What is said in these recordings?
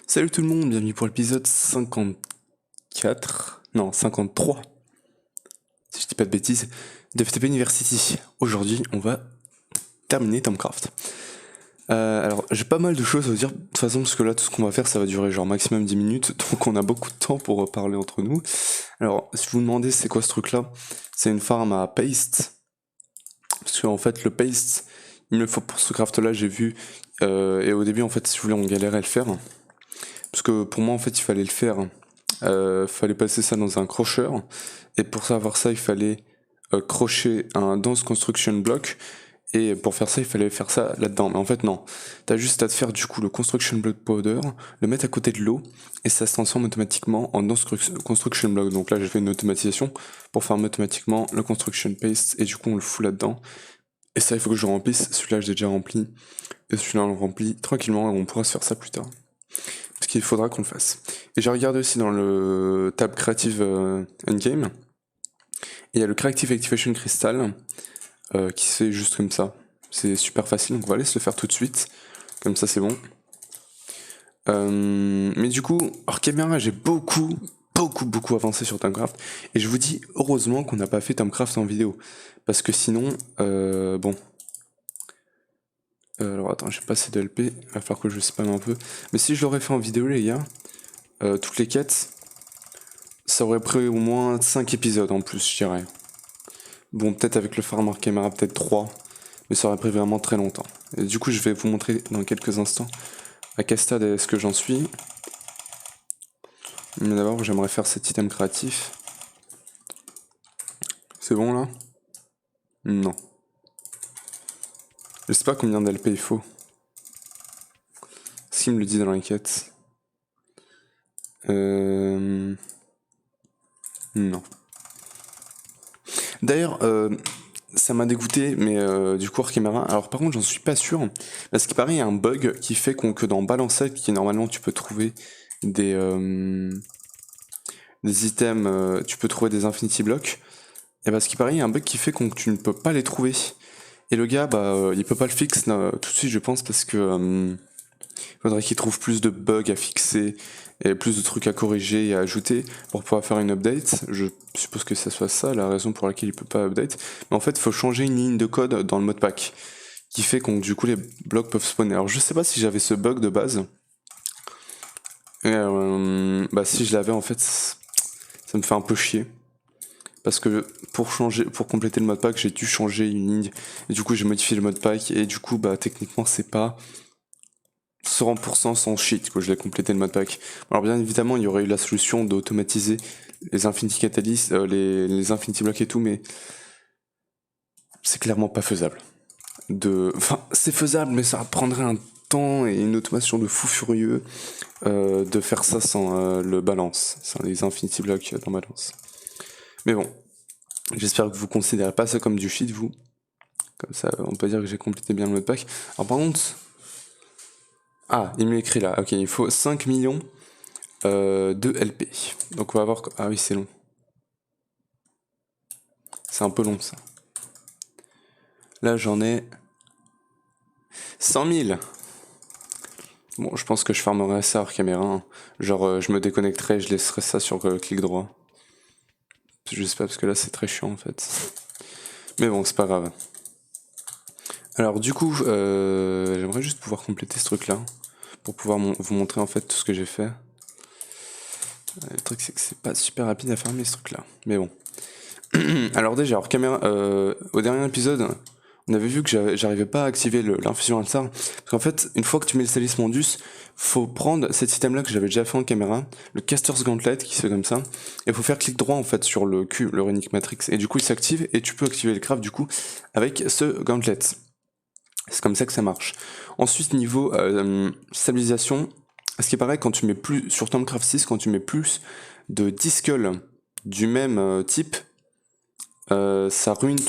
Salut tout le monde, bienvenue pour l'épisode 54, non 53, si je dis pas de bêtises, de FTP University. Aujourd'hui, on va terminer Tomcraft. Alors, j'ai pas mal de choses à vous dire, de toute façon, parce que là, tout ce qu'on va faire, ça va durer genre maximum 10 minutes, donc on a beaucoup de temps pour parler entre nous. Alors, si vous vous demandez c'est quoi ce truc-là, c'est une farm à paste, parce qu'en fait, le paste, il me le faut pour ce craft-là, j'ai vu, et au début, en fait, si vous voulez, on galérait à le faire. Parce que pour moi, en fait, il fallait le faire. Fallait passer ça dans un crocheur. Et pour savoir ça, il fallait crocher un dense construction block. Et pour faire ça, il fallait faire ça là-dedans. Mais en fait, non. T'as juste à te faire du coup le construction block powder, le mettre à côté de l'eau, et ça se transforme automatiquement en dense construction block. Donc là, j'ai fait une automatisation pour faire automatiquement le construction paste, et du coup, on le fout là-dedans. Et ça, il faut que je remplisse. Celui-là, je l'ai déjà rempli. Et celui-là, on le remplit tranquillement, et on pourra se faire ça plus tard. Parce qu'il faudra qu'on le fasse. Et j'ai regardé aussi dans le tab Creative Endgame. Et il y a le Creative Activation Crystal qui se fait juste comme ça. C'est super facile, donc on va aller se le faire tout de suite. Comme ça, c'est bon. Mais du coup, hors caméra, j'ai beaucoup avancé sur Tomcraft. Et je vous dis, heureusement qu'on n'a pas fait Tomcraft en vidéo. Parce que sinon, bon. Alors attends, j'ai pas assez de LP, il va falloir que je spamme un peu. Mais si je l'aurais fait en vidéo, les gars, toutes les quêtes, ça aurait pris au moins 5 épisodes en plus, je dirais. Bon, peut-être avec le farm hors caméra, peut-être 3, mais ça aurait pris vraiment très longtemps. Et du coup, je vais vous montrer dans quelques instants à quel stade est-ce que j'en suis. Mais d'abord, j'aimerais faire cet item créatif. C'est bon là? Non. Je sais pas combien d'LP il faut. Est-ce qu'il me le dit dans l'enquête? Non. D'ailleurs, ça m'a dégoûté, mais du coup hors caméra. Alors par contre, j'en suis pas sûr, parce qu'il paraît il y a un bug qui fait que dans Balancet, qui normalement tu peux trouver des items, tu peux trouver des Infinity Blocks, et parce qu'il paraît il y a un bug qui fait que tu ne peux pas les trouver. Et le gars, il peut pas le fixer tout de suite, je pense, parce que il faudrait qu'il trouve plus de bugs à fixer et plus de trucs à corriger et à ajouter pour pouvoir faire une update. Je suppose que ça soit ça la raison pour laquelle il peut pas update. Mais en fait, il faut changer une ligne de code dans le modpack qui fait que du coup les blocs peuvent spawner. Alors je sais pas si j'avais ce bug de base. Et si je l'avais, en fait, ça me fait un peu chier. Parce que pour compléter le modpack, j'ai dû changer une ligne. Et du coup, j'ai modifié le modpack. Et du coup, techniquement, c'est pas 100% sans cheat, que je l'ai complété le modpack. Alors bien évidemment, il y aurait eu la solution d'automatiser les Infinity Catalyst, les Infinity Blocks et tout, mais c'est clairement pas faisable. Enfin, c'est faisable, mais ça prendrait un temps et une automation de fou furieux de faire ça sans le balance, sans les Infinity Blocks dans balance. Mais bon, j'espère que vous considérez pas ça comme du cheat, vous. Comme ça, on peut dire que j'ai complété bien le modpack. Alors par contre... Ah, il m'est écrit là, ok, il faut 5 millions de LP. Donc on va voir... Ah oui, c'est long. C'est un peu long, ça. Là, j'en ai 100 000. Bon, je pense que je farmerai ça hors caméra. Hein. Genre, je me déconnecterai, je laisserai ça sur clic droit. Je sais pas, parce que là, c'est très chiant, en fait. Mais bon, c'est pas grave. Alors, du coup, j'aimerais juste pouvoir compléter ce truc-là. Pour pouvoir vous montrer, en fait, tout ce que j'ai fait. Le truc, c'est que c'est pas super rapide à farmer, ce truc-là. Mais bon. Alors déjà, hors caméra, au dernier épisode, on avait vu que j'arrivais pas à activer l'infusion altar. Parce qu'en fait, une fois que tu mets le Salis Mondus, faut prendre cet item là que j'avais déjà fait en caméra, le Caster's Gauntlet qui se fait comme ça, et faut faire clic droit en fait sur le Q, le Runic Matrix, et du coup il s'active, et tu peux activer le craft du coup avec ce Gauntlet. C'est comme ça que ça marche. Ensuite, niveau stabilisation, ce qui paraît, quand tu mets plus, sur Tomcraft 6, quand tu mets plus de 10 skulls du même type, ça ruine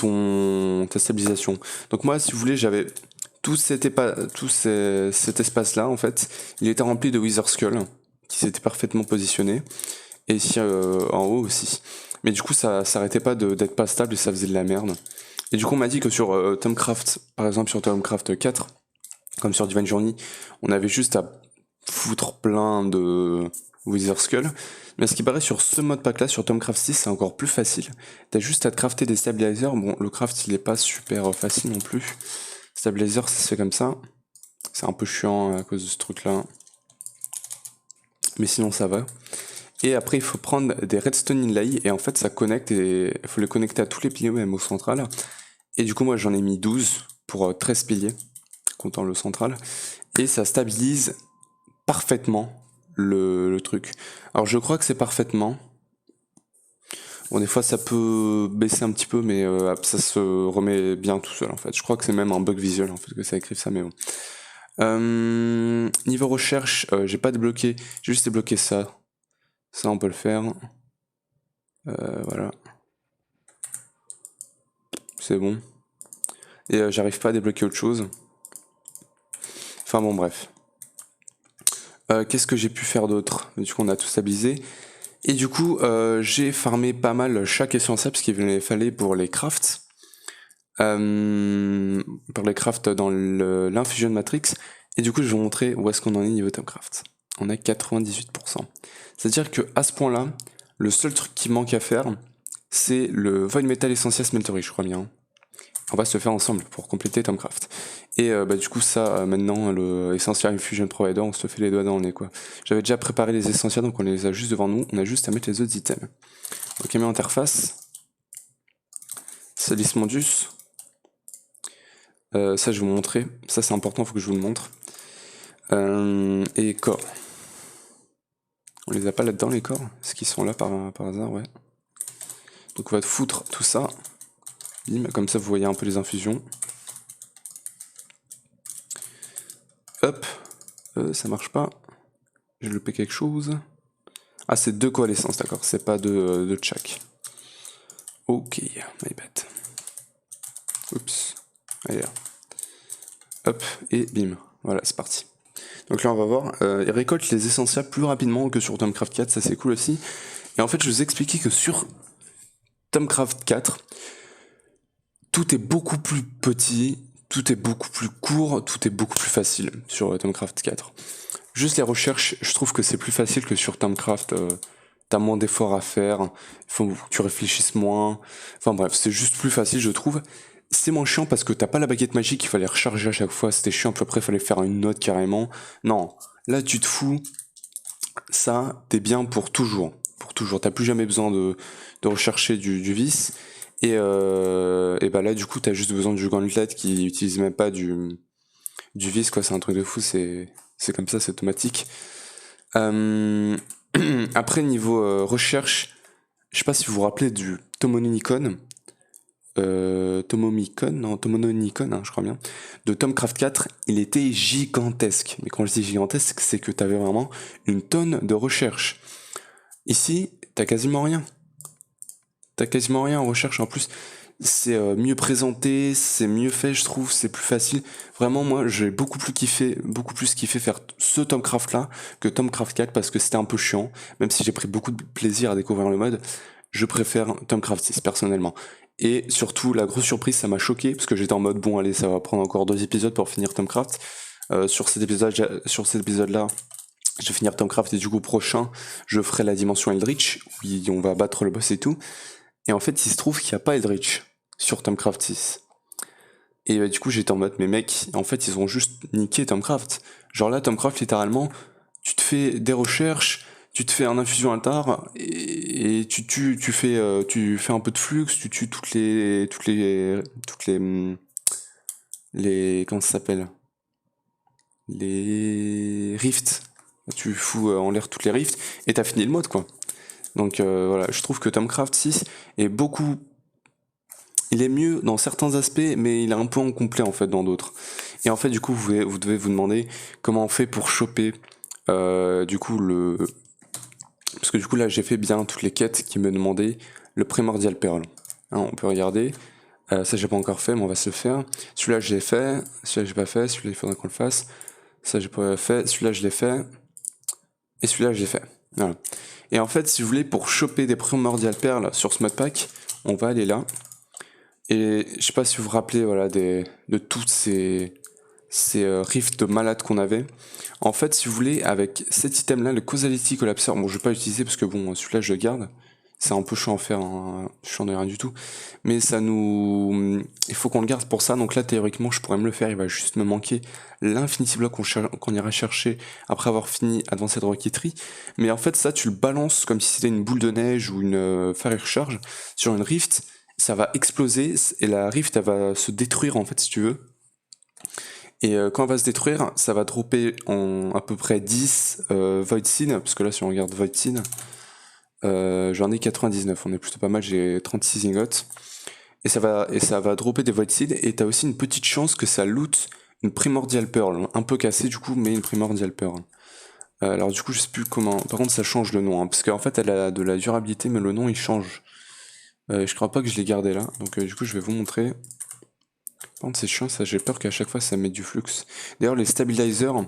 ta stabilisation. Donc moi, si vous voulez, j'avais cet espace-là, en fait, il était rempli de Wither Skull, qui s'était parfaitement positionné, et ici en haut aussi. Mais du coup, ça s'arrêtait pas d'être pas stable et ça faisait de la merde. Et du coup, on m'a dit que sur Tomcraft, par exemple sur Tomcraft 4, comme sur Divine Journey, on avait juste à foutre plein de Wither Skull. Mais à ce qui paraît, sur ce mode pack là, sur Tomcraft 6, c'est encore plus facile. T'as juste à te crafter des stabilizers. Bon, le craft il est pas super facile non plus. Stabilizer, ça se fait comme ça. C'est un peu chiant à cause de ce truc là. Mais sinon ça va. Et après il faut prendre des redstone inlay et en fait ça connecte et il faut les connecter à tous les piliers même au central. Et du coup moi j'en ai mis 12 pour 13 piliers, comptant le central. Et ça stabilise parfaitement le truc. Alors je crois que c'est parfaitement. Bon des fois ça peut baisser un petit peu mais ça se remet bien tout seul en fait. Je crois que c'est même un bug visuel en fait que ça écrive ça mais bon. Niveau recherche, j'ai pas débloqué, j'ai juste débloqué ça. Ça on peut le faire. Voilà. C'est bon. Et j'arrive pas à débloquer autre chose. Enfin bon bref. Qu'est-ce que j'ai pu faire d'autre? Du coup on a tout stabilisé. Et du coup j'ai farmé pas mal chaque essentiel parce qu'il me fallait pour les crafts. Pour les crafts dans l'infusion matrix. Et du coup je vais vous montrer où est-ce qu'on en est niveau Tomcraft. On a 98%. C'est-à-dire que à ce point-là, le seul truc qui manque à faire, c'est le Void Metal Essential Smeltery, je crois bien. On va se le faire ensemble pour compléter Tomcraft. Et du coup ça, maintenant, le Essential Infusion Provider, on se le fait les doigts dans le nez quoi. J'avais déjà préparé les essentiels, donc on les a juste devant nous, on a juste à mettre les autres items. Ok, mais interface. Salis Mondus. Ça je vais vous montrer, ça c'est important, faut que je vous le montre. Et corps. On les a pas là-dedans les corps? Est-ce qu'ils sont là par hasard? Ouais. Donc on va foutre tout ça. Bim, comme ça vous voyez un peu les infusions. Hop. Ça marche pas. J'ai loupé quelque chose. Ah c'est 2 coalescences, d'accord, c'est pas de chaque. Ok, my bad. Oups. Allez là. Hop, et bim. Voilà, c'est parti. Donc là on va voir, il récolte les essentiels plus rapidement que sur Tomcraft 4, ça c'est cool aussi. Et en fait je vous expliquais que sur Tomcraft 4, tout est beaucoup plus petit, tout est beaucoup plus court, tout est beaucoup plus facile sur Tomcraft 4. Juste les recherches, je trouve que c'est plus facile que sur Tomcraft, t'as moins d'efforts à faire, il faut que tu réfléchisses moins, enfin bref, c'est juste plus facile je trouve. C'est moins chiant parce que t'as pas la baguette magique, il fallait recharger à chaque fois, c'était chiant, puis après il fallait faire une note carrément. Non, là tu te fous, ça, t'es bien pour toujours. Pour toujours, t'as plus jamais besoin de rechercher du vice. Et bah là du coup t'as juste besoin du gauntlet qui utilise même pas du vice quoi, c'est un truc de fou, c'est comme ça, c'est automatique. Après niveau recherche, je sais pas si vous vous rappelez du Tomononicon. Tomononicon, hein, je crois bien, de Tomcraft 4, il était gigantesque. Mais quand je dis gigantesque, c'est que t'avais vraiment une tonne de recherche. Ici, t'as quasiment rien. T'as quasiment rien en recherche. En plus, c'est mieux présenté, c'est mieux fait, je trouve, c'est plus facile. Vraiment, moi, j'ai beaucoup plus kiffé faire ce Tomcraft là que Tomcraft 4 parce que c'était un peu chiant. Même si j'ai pris beaucoup de plaisir à découvrir le mode, je préfère Tomcraft 6 personnellement. Et surtout, la grosse surprise, ça m'a choqué parce que j'étais en mode bon, allez, ça va prendre encore 2 épisodes pour finir Tomcraft. Sur cet épisode-là, je vais finir Tomcraft et du coup prochain, je ferai la dimension Eldritch où on va battre le boss et tout. Et en fait, il se trouve qu'il n'y a pas Eldritch sur Tomcraft 6. Et du coup, j'étais en mode, mais mec, en fait, ils ont juste niqué Tomcraft. Genre là, Tomcraft, littéralement, tu te fais des recherches, tu te fais un infusion altar, et tu fais un peu de flux, tu tues comment ça s'appelle? Les rifts. Tu fous en l'air toutes les rifts, et t'as fini le mode, quoi. Donc voilà, je trouve que Tomcraft 6 est beaucoup... Il est mieux dans certains aspects, mais il est un peu incomplet en fait dans d'autres. Et en fait, du coup, vous devez vous demander comment on fait pour choper du coup le... Parce que du coup là, j'ai fait bien toutes les quêtes qui me demandaient le Primordial Pearl. Hein, on peut regarder. Ça, j'ai pas encore fait, mais on va se le faire. Celui-là, je l'ai fait. Celui-là, j'ai pas fait. Celui-là, il faudrait qu'on le fasse. Ça, j'ai pas fait. Celui-là, je l'ai fait. Et celui-là, je l'ai fait. Voilà. Et en fait, si vous voulez, pour choper des Primordial Pearl sur ce modpack, on va aller là. Et je sais pas si vous vous rappelez voilà, de toutes ces ces rifts de malade qu'on avait. En fait, si vous voulez, avec cet item là, le Causality Collapser, bon, je vais pas l'utiliser parce que bon, celui-là je le garde. C'est un peu chiant à faire, chiant de rien du tout. Mais ça nous... Il faut qu'on le garde pour ça. Donc là, théoriquement, je pourrais me le faire. Il va juste me manquer l'Infinity Block qu'on ira chercher après avoir fini Advanced Rocketry. Mais en fait, ça, tu le balances comme si c'était une boule de neige ou une Fire Charge sur une Rift. Ça va exploser et la Rift, elle va se détruire, en fait, si tu veux. Et quand elle va se détruire, ça va dropper en à peu près 10 Void Seed. Parce que là, si on regarde Void Seed... j'en ai 99, on est plutôt pas mal, j'ai 36 ingots. Et ça va dropper des Void Seed, et t'as aussi une petite chance que ça loot une Primordial Pearl, un peu cassée du coup, mais une Primordial Pearl. Alors du coup, je sais plus comment... Par contre, ça change le nom, hein, parce qu'en fait, elle a de la durabilité, mais le nom, il change. Je crois pas que je l'ai gardé là, donc du coup, je vais vous montrer. Par contre, c'est chiant, ça, j'ai peur qu'à chaque fois, ça mette du flux. D'ailleurs, les stabilizers...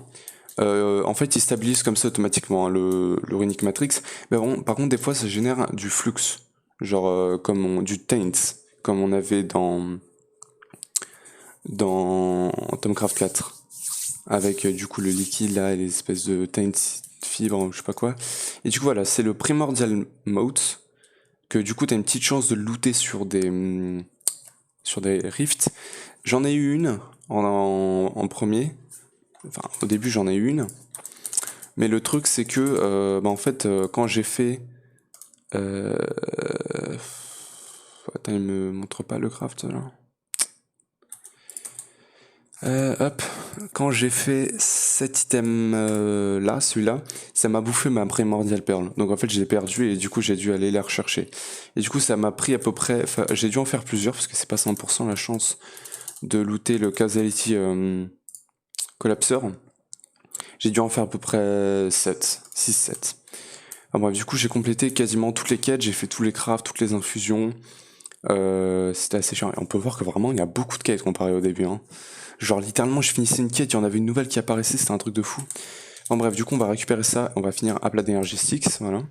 en fait, ils stabilisent comme ça automatiquement, hein, le Runic Matrix. Mais bon, par contre, des fois, ça génère du flux. Genre, du taint, comme on avait dans Tomcraft 4. Avec, du coup, le liquide, là, et les espèces de taint fibres, je sais pas quoi. Et du coup, voilà, c'est le Primordial Mode, que du coup, t'as une petite chance de looter sur des rifts. J'en ai eu une en premier. Enfin, au début, j'en ai eu une. Mais le truc, c'est que, en fait, quand j'ai fait... Attends, il me montre pas le craft, là. Hop. Quand j'ai fait cet item là, celui-là, ça m'a bouffé ma Primordial Pearl. Donc en fait, je l'ai perdu et du coup, j'ai dû aller la rechercher. Et du coup, ça m'a pris à peu près... Enfin, j'ai dû en faire plusieurs parce que c'est pas 100% la chance de looter le Causality Collapser. J'ai dû en faire à peu près 7, 6, 7. Enfin bref, du coup, j'ai complété quasiment toutes les quêtes, j'ai fait tous les crafts, toutes les infusions. C'était assez chiant. Et on peut voir que vraiment, il y a beaucoup de quêtes comparé au début. Hein. Genre, littéralement, je finissais une quête, il y en avait une nouvelle qui apparaissait, c'était un truc de fou. Enfin bref, du coup, on va récupérer ça, on va finir à plat d'énergie sticks, voilà.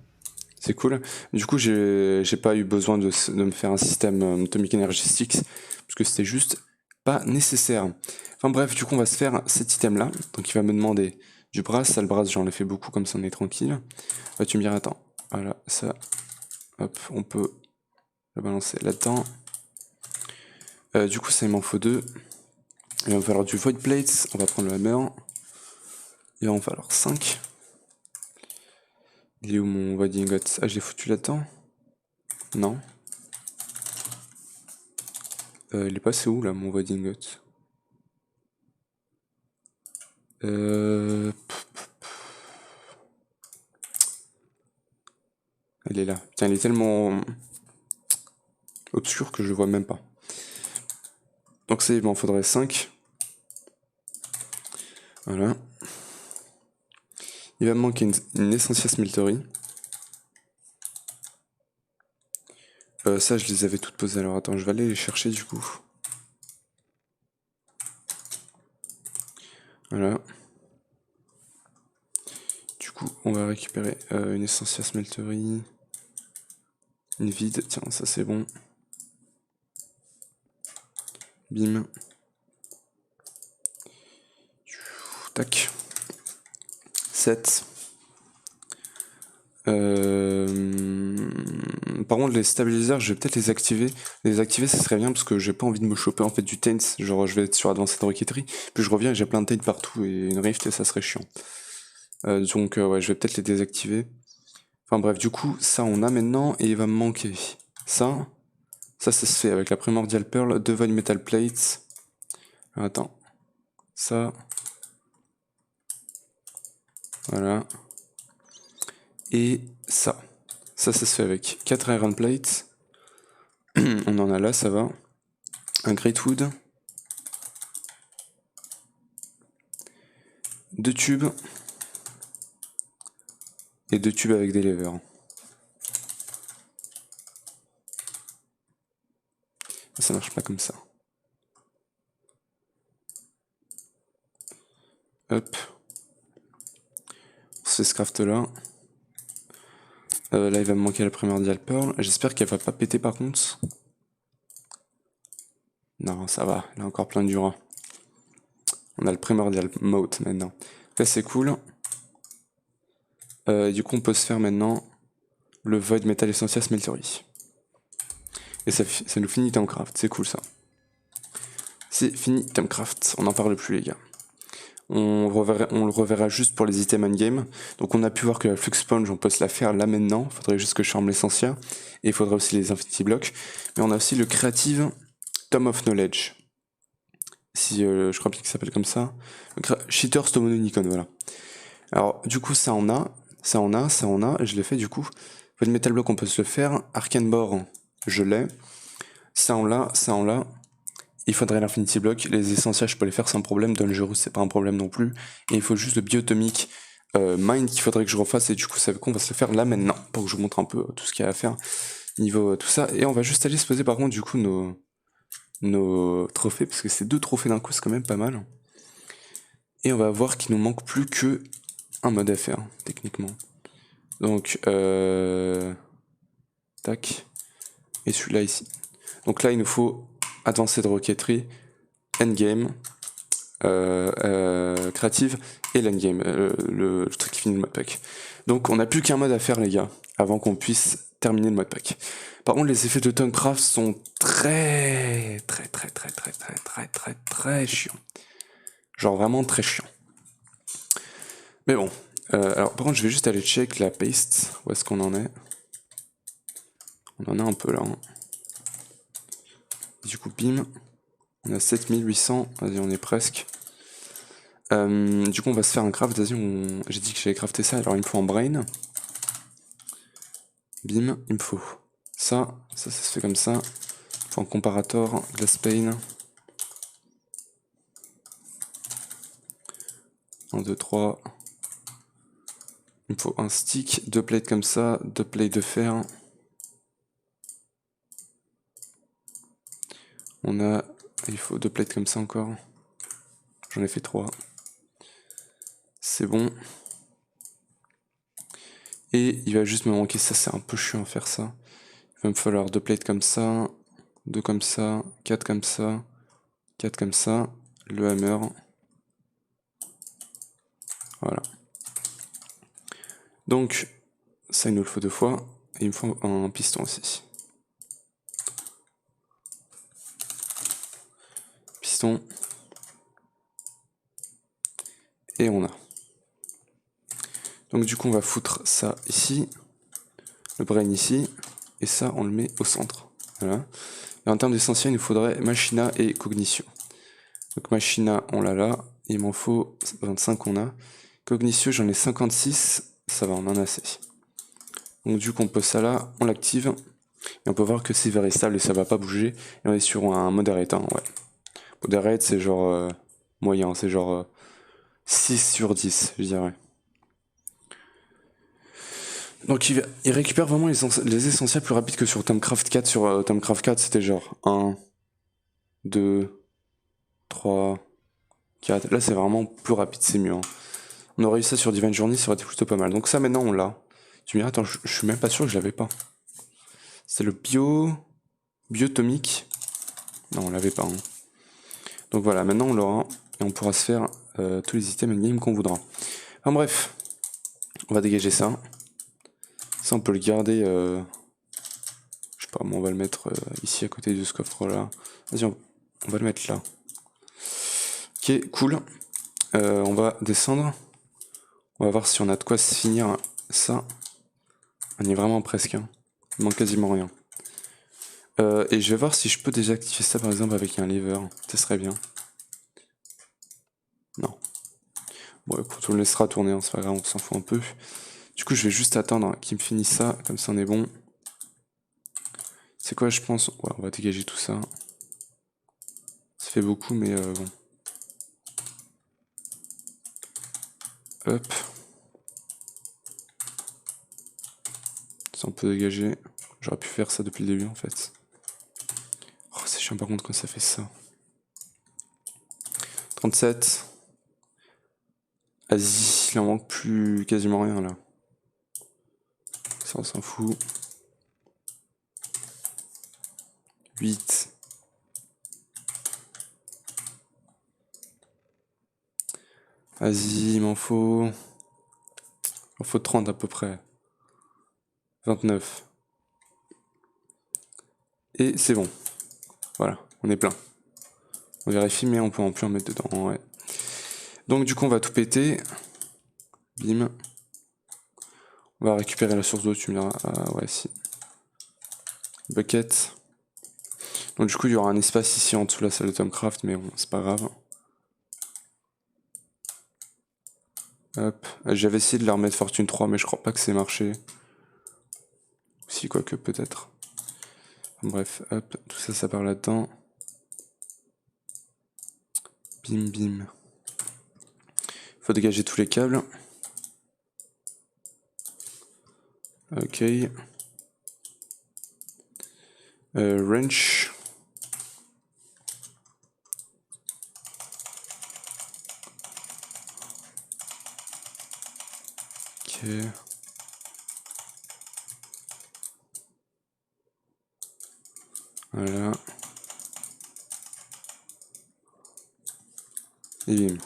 C'est cool. Du coup, j'ai pas eu besoin de me faire un système Atomic Energy Sticks, parce que c'était juste pas nécessaire. Enfin bref, du coup, on va se faire cet item-là. Donc, il va me demander du brass. Ça, le brass, j'en ai fait beaucoup, comme ça, on est tranquille. Tu me diras, attends, voilà, ça, hop, on peut le balancer là-dedans. Du coup, ça, il m'en faut 2. Il va me falloir du Void Plates, on va prendre le hammer. Il va en falloir 5. Il est où mon Void Ingot? Ah, je l'ai foutu là-dedans? Non. Il est passé où là, mon Void Ingot? Il est là. Putain, il est tellement obscur que je le vois même pas. Donc c'est, il m'en faudrait 5. Voilà. Il va me manquer une Essential Smeltery. Ça, je les avais toutes posées. Alors attends, je vais aller les chercher du coup. Voilà. Du coup, on va récupérer une Essential Smeltery. Une vide. Tiens, ça c'est bon. Bim. Tac. 7. Par contre, les stabilisers, je vais peut-être les activer. Les activer, ça serait bien parce que j'ai pas envie de me choper en fait du taint. Genre, je vais être sur Advanced Rocketry, puis je reviens et j'ai plein de taint partout et une rift et ça serait chiant. Donc, ouais, je vais peut-être les désactiver. Enfin bref, du coup, ça on a maintenant et il va me manquer ça. Ça se fait avec la Primordial Pearl, 2 Void Metal Plates. Attends. Ça. Voilà. Et ça. Ça se fait avec 4 Iron Plates. On en a là, ça va. Un Great Wood. 2 tubes. Et 2 tubes avec des levers. Ça marche pas comme ça. Hop. On se fait ce craft là. Là, il va me manquer la Primordial Pearl. J'espère qu'elle va pas péter par contre. Non, ça va. Elle a encore plein de Dura. On a le primordial mode maintenant. Là c'est cool. Du coup on peut se faire maintenant le Void Metal Essentia Smeltery. Et ça nous finit Itemcraft, c'est cool ça. C'est fini Itemcraft, on n'en parle plus les gars. On le reverra juste pour les items endgame. Donc on a pu voir que la Flux Sponge, on peut se la faire là maintenant. Il faudrait juste que je farme l'Essentia. Et il faudrait aussi les Infinity Blocks. Mais on a aussi le Creative Tome of Knowledge. Si je crois bien qu'il s'appelle comme ça. Cheater's Tomononicon, voilà. Alors du coup ça on a, ça on a, ça on a. Je l'ai fait du coup. Votre Metal Block on peut se le faire. Arcane Bore, je l'ai. Ça on l'a, ça on l'a. Il faudrait l'Infinity Block, les essentiels je peux les faire sans problème, Dangerous c'est pas un problème non plus, et il faut juste le Biotomic Mind qu'il faudrait que je refasse, et du coup ça veut qu'on va se le faire là maintenant, pour que je vous montre un peu tout ce qu'il y a à faire, niveau tout ça, et on va juste aller se poser par contre du coup nos trophées, parce que c'est 2 trophées d'un coup, c'est quand même pas mal, et on va voir qu'il nous manque plus que un mode à faire, techniquement. Donc, tac, et celui-là ici. Donc là il nous faut Advanced Rocketry, Endgame, Creative et l'Endgame, le truc qui finit le modpack. Donc on n'a plus qu'un mode à faire les gars, avant qu'on puisse terminer le modpack. Par contre les effets de Thaumcraft sont très chiants. Genre vraiment très chiants. Mais bon, alors par contre je vais juste aller check la paste, où est-ce qu'on en est. On en a un peu là. Hein. Du coup bim, on a 7800, vas-y on est presque. Du coup on va se faire un craft, vas-y j'ai dit que j'allais crafter ça, alors il me faut un brain. Bim, il me faut ça se fait comme ça. Il me faut un comparator, glass pane. 1, 2, 3. Il me faut un stick, 2 plates comme ça, 2 plates de fer. Il faut 2 plates comme ça encore. J'en ai fait 3. C'est bon. Et il va juste me manquer ça, c'est un peu chiant à faire ça. Il va me falloir 2 plates comme ça, 2 comme ça, 4 comme ça, 4 comme ça, le hammer. Voilà. Donc, ça il nous le faut 2 fois, et il me faut un piston aussi. Piston. Et on a. Donc du coup on va foutre ça ici, le brain ici, et ça on le met au centre. Voilà. Et en termes d'essentiel il nous faudrait Machina et Cognitio. Donc Machina on l'a là, il m'en faut 25 on a. Cognitio j'en ai 56, ça va on en a assez. Donc du coup on pose ça là, on l'active, et on peut voir que c'est very stable et ça va pas bouger, et on est sur un moderate, hein, ouais. Moderate c'est genre moyen, c'est genre 6 sur 10 je dirais. Donc il récupère vraiment les essentiels plus rapides que sur Thaumcraft 4. Sur Thaumcraft 4 c'était genre 1, 2, 3, 4. Là c'est vraiment plus rapide, c'est mieux. Hein. On aurait eu ça sur Divine Journey, ça aurait été plutôt pas mal. Donc ça maintenant on l'a. Tu me dis attends, je suis même pas sûr que je l'avais pas. C'est le biotomique. Non on l'avait pas. Hein. Donc voilà, maintenant on l'aura. Et on pourra se faire tous les items in-game qu'on voudra. Enfin bref, on va dégager ça. Ça on peut le garder... Je sais pas, on va le mettre ici à côté de ce coffre là. Vas-y, on va le mettre là. Ok, cool. On va descendre. On va voir si on a de quoi se finir ça. On y est vraiment presque. Hein. Il manque quasiment rien. Et je vais voir si je peux désactiver ça par exemple avec un lever. Ça serait bien. Non. Bon écoute, on le laissera tourner, hein, c'est pas grave, on s'en fout un peu. Du coup, je vais juste attendre qu'il me finisse ça, comme ça on est bon. C'est quoi, je pense? Ouais, on va dégager tout ça. Ça fait beaucoup, mais bon. Hop. Ça on peut dégager. J'aurais pu faire ça depuis le début en fait. Oh, c'est chiant par contre quand ça fait ça. 37. Vas-y, il en manque plus quasiment rien là. Ça on s'en fout. 8. Vas-y, il m'en faut... Il m'en faut 30 à peu près. 29. Et c'est bon. Voilà, on est plein. On vérifie, mais on peut en plus en mettre dedans, ouais. Donc du coup, on va tout péter. Bim. On va récupérer la source d'eau, tu me diras. Ah ouais, si. Bucket. Donc du coup, il y aura un espace ici en dessous de la salle de Tomcraft, mais bon, c'est pas grave. Hop. J'avais essayé de la remettre Fortune 3, mais je crois pas que c'est marché. Si, quoique peut-être. Bref, hop, tout ça, ça part là-dedans. Bim, bim. Faut dégager tous les câbles. Ok. Wrench. Ok. Voilà. Et bim.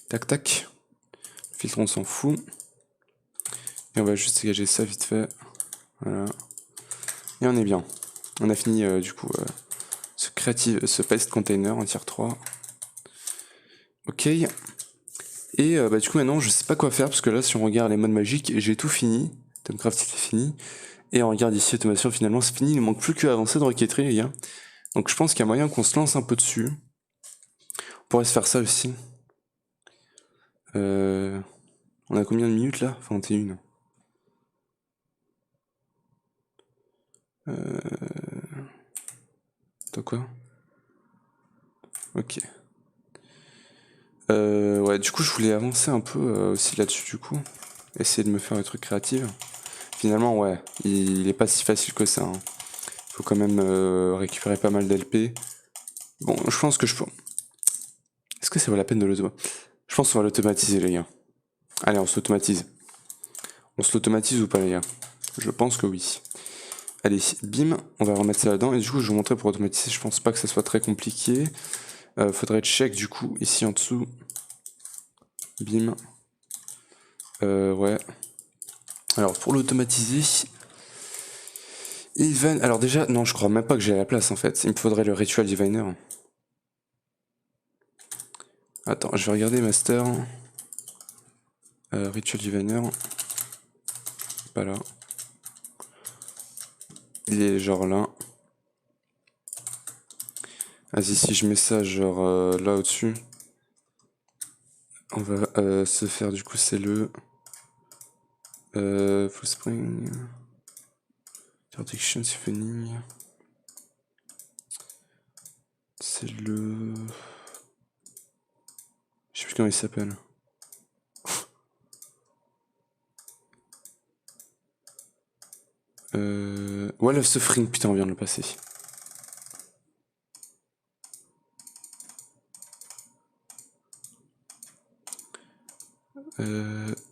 Tac tac. Le filtre on s'en fout. Et on va juste dégager ça vite fait. Voilà. Et on est bien. On a fini du coup ce paste container en tier 3. Ok. Et bah, du coup maintenant je sais pas quoi faire parce que là si on regarde les modes magiques, j'ai tout fini. Tomcraft c'est fini. Et on regarde ici automation finalement c'est fini. Il ne manque plus qu'à avancer dans Rocketry les gars. Donc je pense qu'il y a moyen qu'on se lance un peu dessus. On pourrait se faire ça aussi. On a combien de minutes là? 21. T'as quoi? Ok. Ouais, du coup, je voulais avancer un peu aussi là-dessus, du coup. Essayer de me faire des trucs créatifs. Finalement, ouais, il est pas si facile que ça. Hein. Faut quand même récupérer pas mal d'LP. Bon, je pense que je peux... Est-ce que ça vaut la peine de l'automatiser? Je pense qu'on va l'automatiser, les gars. Allez, on s'automatise. On se l'automatise ou pas, les gars? Je pense que oui. Allez, bim, on va remettre ça là-dedans. Et du coup, je vais vous montrer pour automatiser. Je pense pas que ça soit très compliqué. Faudrait check, du coup, ici en dessous. Bim. Ouais. Alors, pour l'automatiser... Even... Alors déjà, non, je crois même pas que j'ai la place, en fait. Il me faudrait le Ritual Diviner. Attends, je vais regarder Master. Ritual Diviner. Pas là. Il est genre là. Vas-y, si je mets ça genre là au-dessus, on va se faire du coup, c'est le Full Spring Interdiction Symphony. C'est le... Je sais plus comment il s'appelle. Wall of Suffering, putain, on vient de le passer.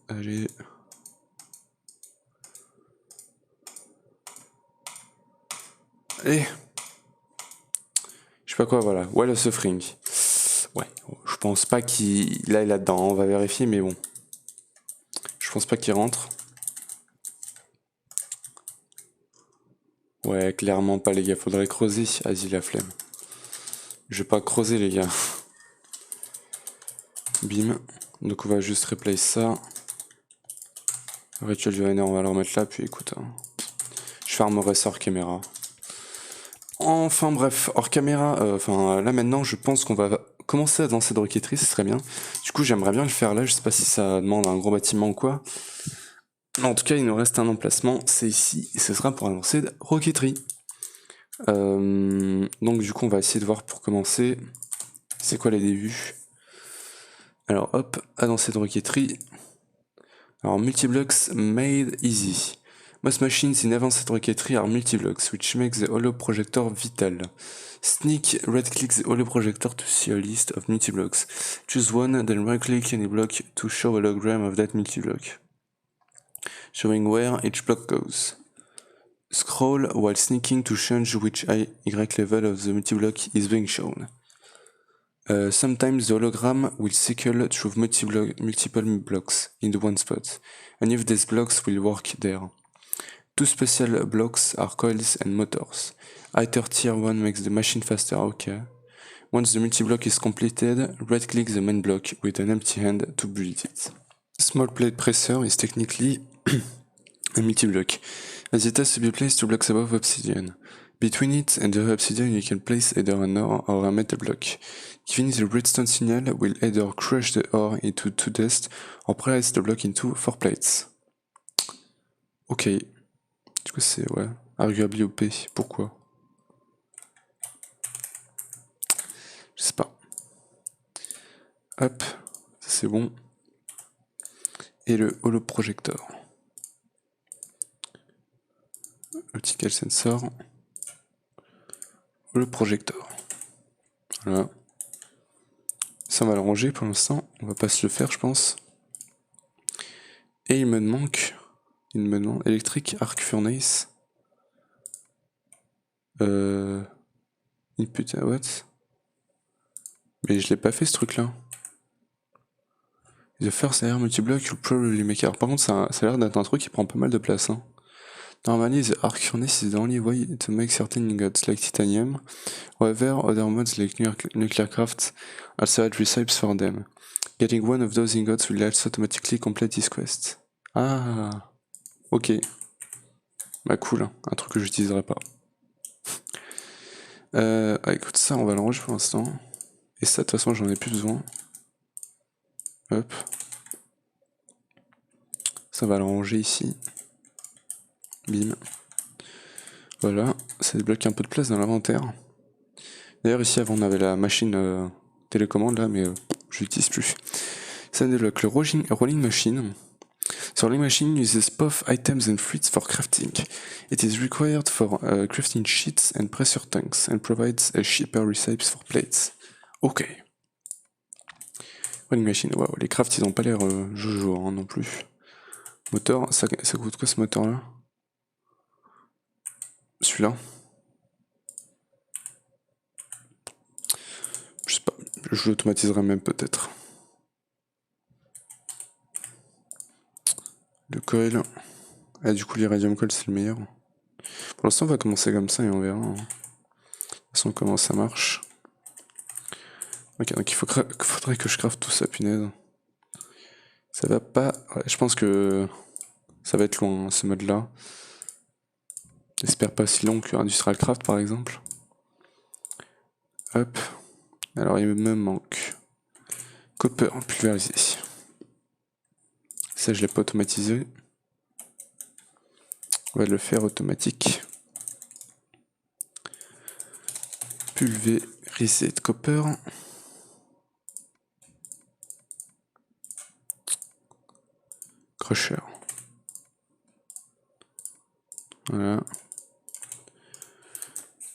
Allez. Allez. Je sais pas quoi, voilà. Wall of Suffering. Ouais, je pense pas qu'il aille là-dedans. On va vérifier, mais bon. Je pense pas qu'il rentre. Ouais, clairement pas, les gars. Faudrait creuser. Vas-y, la flemme. Je vais pas creuser, les gars. Bim. Donc on va juste replace ça. Ritual Diviner, on va le remettre là, puis écoute. Hein. Je farmerai ça hors caméra. Enfin bref, hors caméra, là maintenant je pense qu'on va commencer à danser de roquetterie, ce serait bien. Du coup j'aimerais bien le faire là, je sais pas si ça demande un gros bâtiment ou quoi. En tout cas il nous reste un emplacement, c'est ici, et ce sera pour avancer de roquetterie. Donc du coup on va essayer de voir pour commencer, c'est quoi les débuts. Alors hop, avancer de roquetterie. Alors multiblocks made easy. Most machines in advanced rocketry are multiblocks, which makes the holo projector vital. Sneak, right-click the holo projector to see a list of multiblocks. Choose one, then right-click any block to show a hologram of that multiblock, showing where each block goes. Scroll while sneaking to change which Y level of the multiblock is being shown. Sometimes the hologram will cycle through multiple blocks in one spot, and if these blocks will work there. Two special blocks are coils and motors. Either tier 1 makes the machine faster, okay. Once the multi-block is completed, right-click the main block with an empty hand to build it. Small plate presser is technically a multi-block, as it has to be placed 2 blocks above obsidian. Between it and the obsidian you can place either an ore or a metal block. Giving the redstone signal will either crush the ore into 2 dust or press the block into 4 plates. Ok. Du coup c'est, ouais, arguably OP. Pourquoi? Je sais pas. Hop, ça c'est bon. Et le holoprojector. Optical sensor. Holoprojector. Voilà. Ça on va le ranger pour l'instant. On va pas se le faire je pense. Et il me manque électrique arc furnace. Input à what? Mais je l'ai pas fait ce truc là. The first air multi-block you'll probably make. Alors par contre ça a l'air d'être un truc qui prend pas mal de place. Hein. Normally the arc furnace is the only way to make certain ingots like titanium. However, other mods like nuclear craft also add recipes for them. Getting one of those ingots will also automatically complete this quest. Ah, ok. Bah cool, hein. Un truc que j'utiliserai pas. Écoute, ça on va le ranger pour l'instant. Et ça de toute façon j'en ai plus besoin. Hop. Ça va le ranger ici. Bim. Voilà, ça débloque un peu de place dans l'inventaire. D'ailleurs ici avant on avait la machine télécommande là, mais je l'utilise plus. Ça débloque le rolling machine. The rolling machine uses both items and fruits for crafting. It is required for crafting sheets and pressure tanks and provides a cheaper recipes for plates. Ok. Rolling machine, waouh, les crafts ils ont pas l'air jojo hein, non plus. Moteur, ça coûte quoi ce moteur là? Celui-là? Je sais pas, je l'automatiserai même peut-être. Le coil. Ah, du coup, l'iridium coil, c'est le meilleur. Pour l'instant, on va commencer comme ça et on verra. Hein. De toute façon, comment ça marche. Ok, donc il faudrait que je crafte tout ça, punaise. Ça va pas. Ouais, je pense que ça va être long, hein, ce mode-là. J'espère pas si long que Industrial Craft, par exemple. Hop. Alors, il me manque copper pulvérisé. Ça, je l'ai pas automatisé. On va le faire automatique. Pulvérisé de copper. Crusher. Voilà.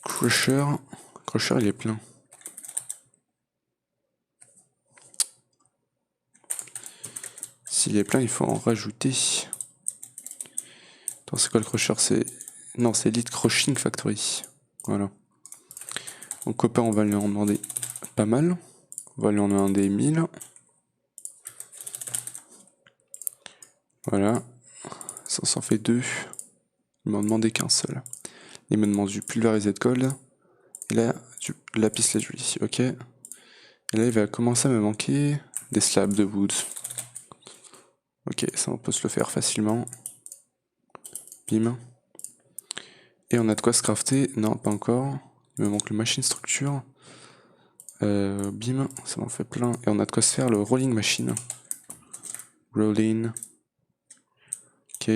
Crusher. Crusher, il est plein. S'il est plein, il faut en rajouter. Attends, c'est quoi le crusher? C'est... Non, c'est Elite Crushing Factory. Voilà. Donc copper, on va lui en demander pas mal. On va lui en demander 1000. Voilà. Ça s'en fait 2. Il m'en demandait qu'un seul. Il me demande du pulvérisé de gold. Et là, du lapis lazuli. Ok. Et là, il va commencer à me manquer des slabs de wood. Ok, ça on peut se le faire facilement. Bim. Et on a de quoi se crafter. Non, pas encore. Il me manque le machine structure. Bim, ça m'en fait plein. Et on a de quoi se faire le rolling machine. Rolling. Ok.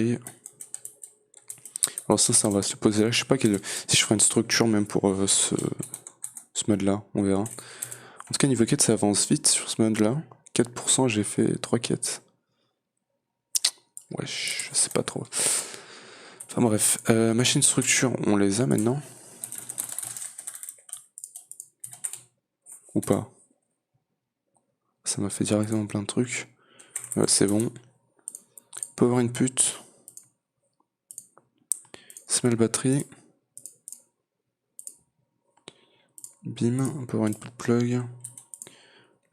Alors ça on va se poser là. Je sais pas si je ferai une structure même pour ce mode là. On verra. En tout cas, niveau quête, ça avance vite sur ce mode là. 4%, j'ai fait 3 quêtes. Ouais, je sais pas trop. Enfin bref. Machine structure, on les a maintenant. Ou pas? Ça m'a fait directement plein de trucs. C'est bon. Power input. Smell battery. Bim. Power input plug.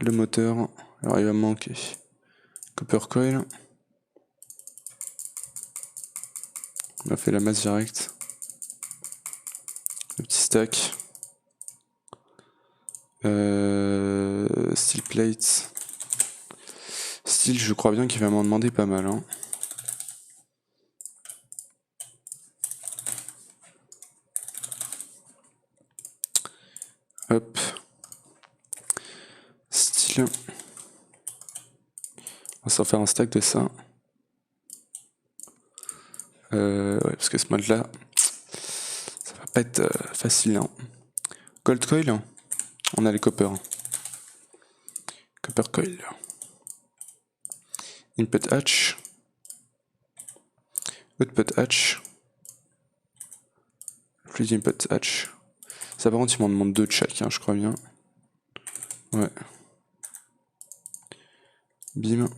le moteur. Alors il va me manquer copper coil. On a fait la masse directe. Le petit stack. Steel plate. Steel, je crois bien qu'il va m'en demander pas mal. Hein. Hop. Steel. On va s'en faire un stack de ça. Ouais, parce que ce mode là, ça va pas être facile. Hein. Gold coil, on a les copper. Copper coil. Input hatch. Output hatch. Fluid input hatch. Ça par contre il m'en demande 2 de chaque, hein, je crois bien. Ouais. Bim.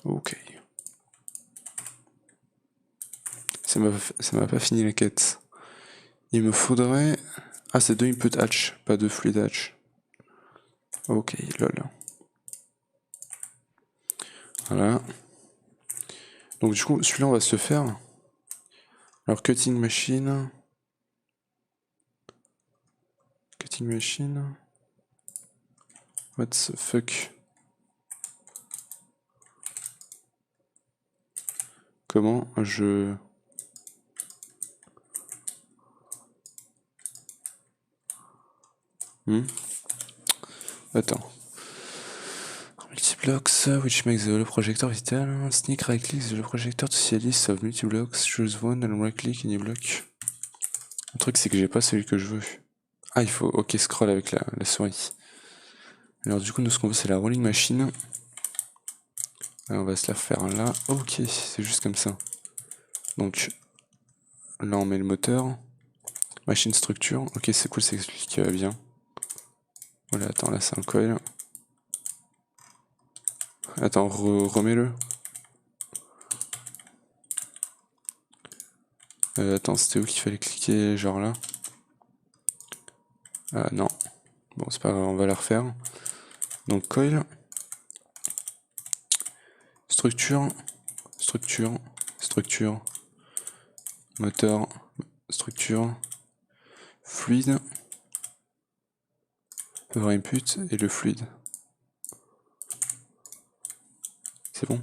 Ok. Ça m'a pas fini la quête. Il me faudrait... Ah, c'est 2 input hatch, pas 2 fluid hatch. Ok, lol. Voilà. Donc du coup, celui-là, on va se faire. Alors, cutting machine. Cutting machine. What the fuck? Comment je... Attends. Multiblocks, which makes the hollow projector vital. Sneak right click the hollow projector to see a list of multiblocks. Choose one and right click any block. Le truc, c'est que j'ai pas celui que je veux. Ah, il faut... Ok, scroll avec la souris. Alors du coup, nous, ce qu'on veut, c'est la rolling machine. Alors, on va se la refaire là. Ok, c'est juste comme ça. Donc, là, on met le moteur. Machine structure. Ok, c'est cool, ça explique bien. Voilà, attends, là, c'est un coil. Attends, remets-le. Attends, c'était où qu'il fallait cliquer, genre là? Ah non. Bon, c'est pas grave, on va la refaire. Donc coil. Structure. Structure. Structure. Moteur. Structure. Fluide. Power input et le fluide. C'est bon?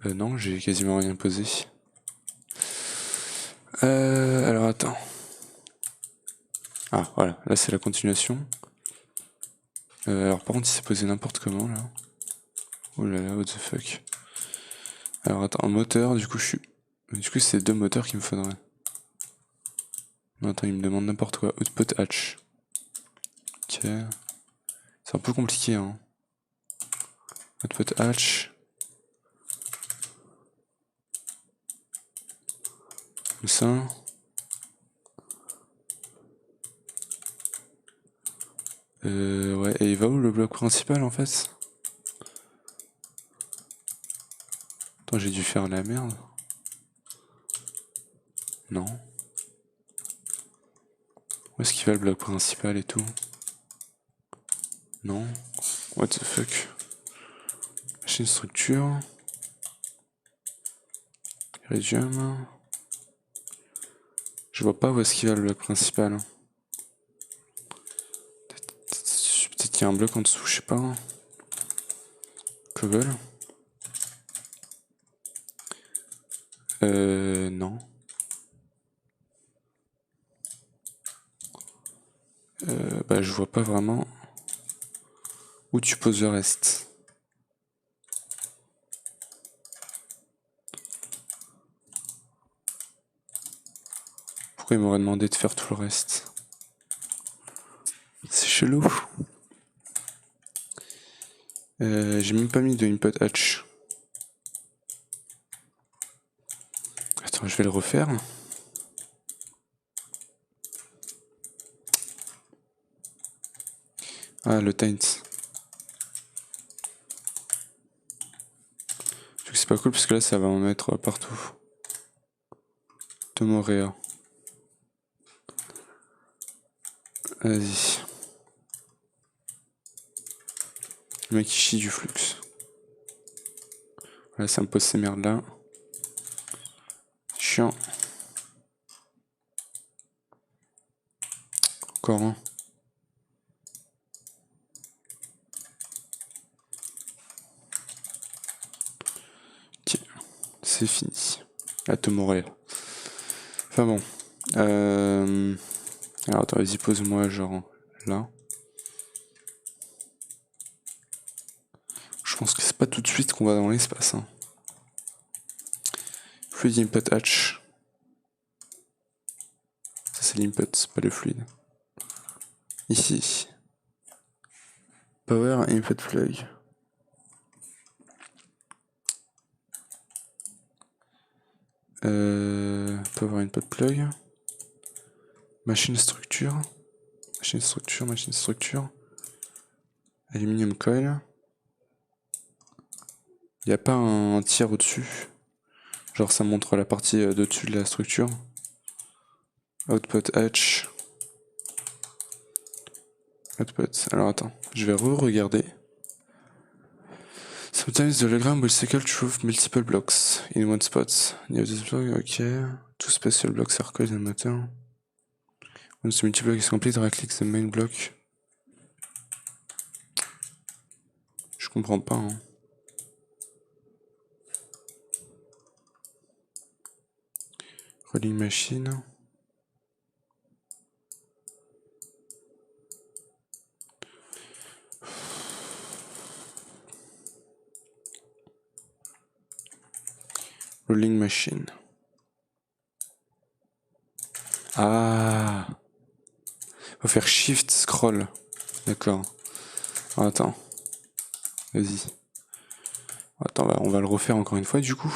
Non, j'ai quasiment rien posé. Alors attends. Ah voilà, là c'est la continuation. Alors par contre il s'est posé n'importe comment là. Oh là là, what the fuck. Alors attends, moteur, du coup c'est 2 moteurs qu'il me faudrait. Non attends, il me demande n'importe quoi. Output hatch. Ok. C'est un peu compliqué hein. Output hatch. Comme ça. Ouais, et il va où le bloc principal en fait? Attends, j'ai dû faire la merde. Non. Où est-ce qu'il va le bloc principal et tout? Non. What the fuck? Machine structure. Iridium. Je vois pas où est-ce qu'il va le bloc principal. Peut-être qu'il y a un bloc en dessous, je sais pas. Cobble. Non. Bah je vois pas vraiment où tu poses le reste. Pourquoi il m'aurait demandé de faire tout le reste? C'est chelou. J'ai même pas mis de input hatch. Attends, je vais le refaire. Ah, le taint. C'est pas cool parce que là ça va en mettre partout. Tomorea. Vas-y. Le mec il chie du flux. Voilà, ça me pose ces merdes là. Chiant. Encore un. Ok, c'est fini. À te mourir. Enfin bon. Alors attends, vas-y, pose-moi genre là. Je pense que c'est pas tout de suite qu'on va dans l'espace. Hein. Fluid input hatch. Ça c'est l'input, c'est pas le fluide. Ici. Power input plug. Power input plug. Machine structure. Machine structure, machine structure. Aluminium coil. Il n'y a pas un tiers au-dessus. Genre ça montre la partie de dessus de la structure. Output hatch. Output. Alors attends, je vais re-regarder. Sometimes the hologram will cycle through multiple blocks in one spot. Near this block, okay. Two special blocks are called in the matter. Once the multi-block is complete, right-click the main block. Je comprends pas. Hein. Rolling machine. Rolling machine. Ah. Faut faire shift scroll. D'accord. Attends. Vas-y. Attends, on va le refaire encore une fois du coup.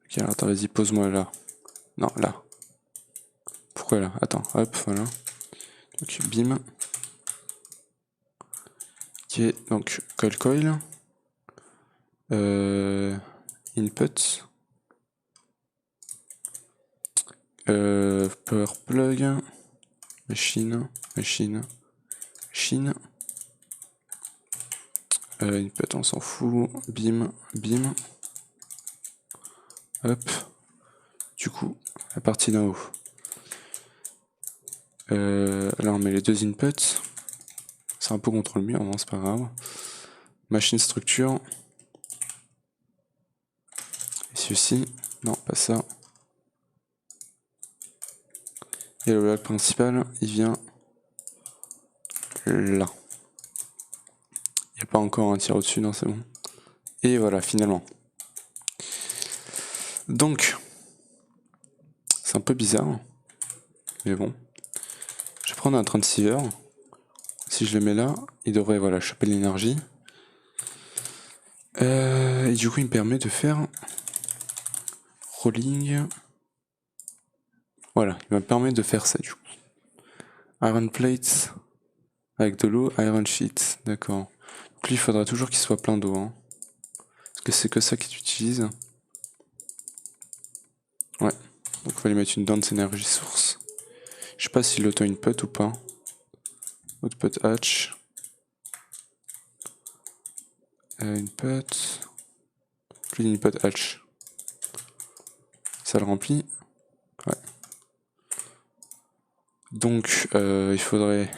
Ok, alors attends, vas-y, pose-moi là. Non, là. Pourquoi là? Attends, hop, voilà. Donc, bim. Ok, donc, coil. Input. Power plug. Machine. Input, on s'en fout. Bim. Hop. Du coup, la partie d'en haut. Là, on met les deux inputs. C'est un peu contre le mur, non, c'est pas grave. Machine structure. Et ceci. Non, pas ça. Et le bloc principal, il vient là. Il n'y a pas encore un tir au-dessus, non, c'est bon. Et voilà, finalement. Donc, c'est un peu bizarre. Mais bon. Je vais prendre un transceiver. Si je le mets là, il devrait voilà, choper l'énergie. Et du coup, il me permet de faire rolling. Voilà, il me permet de faire ça du coup. Iron plate avec de l'eau, iron sheet, d'accord. Donc lui, il faudra toujours qu'il soit plein d'eau. Hein. Parce que c'est que ça qu'il utilise. Ouais, donc il va lui mettre une dense energy source. Je sais pas s'il auto-input ou pas. Output hatch. Input. Plus d'input hatch. Ça le remplit. Ouais. Donc il faudrait.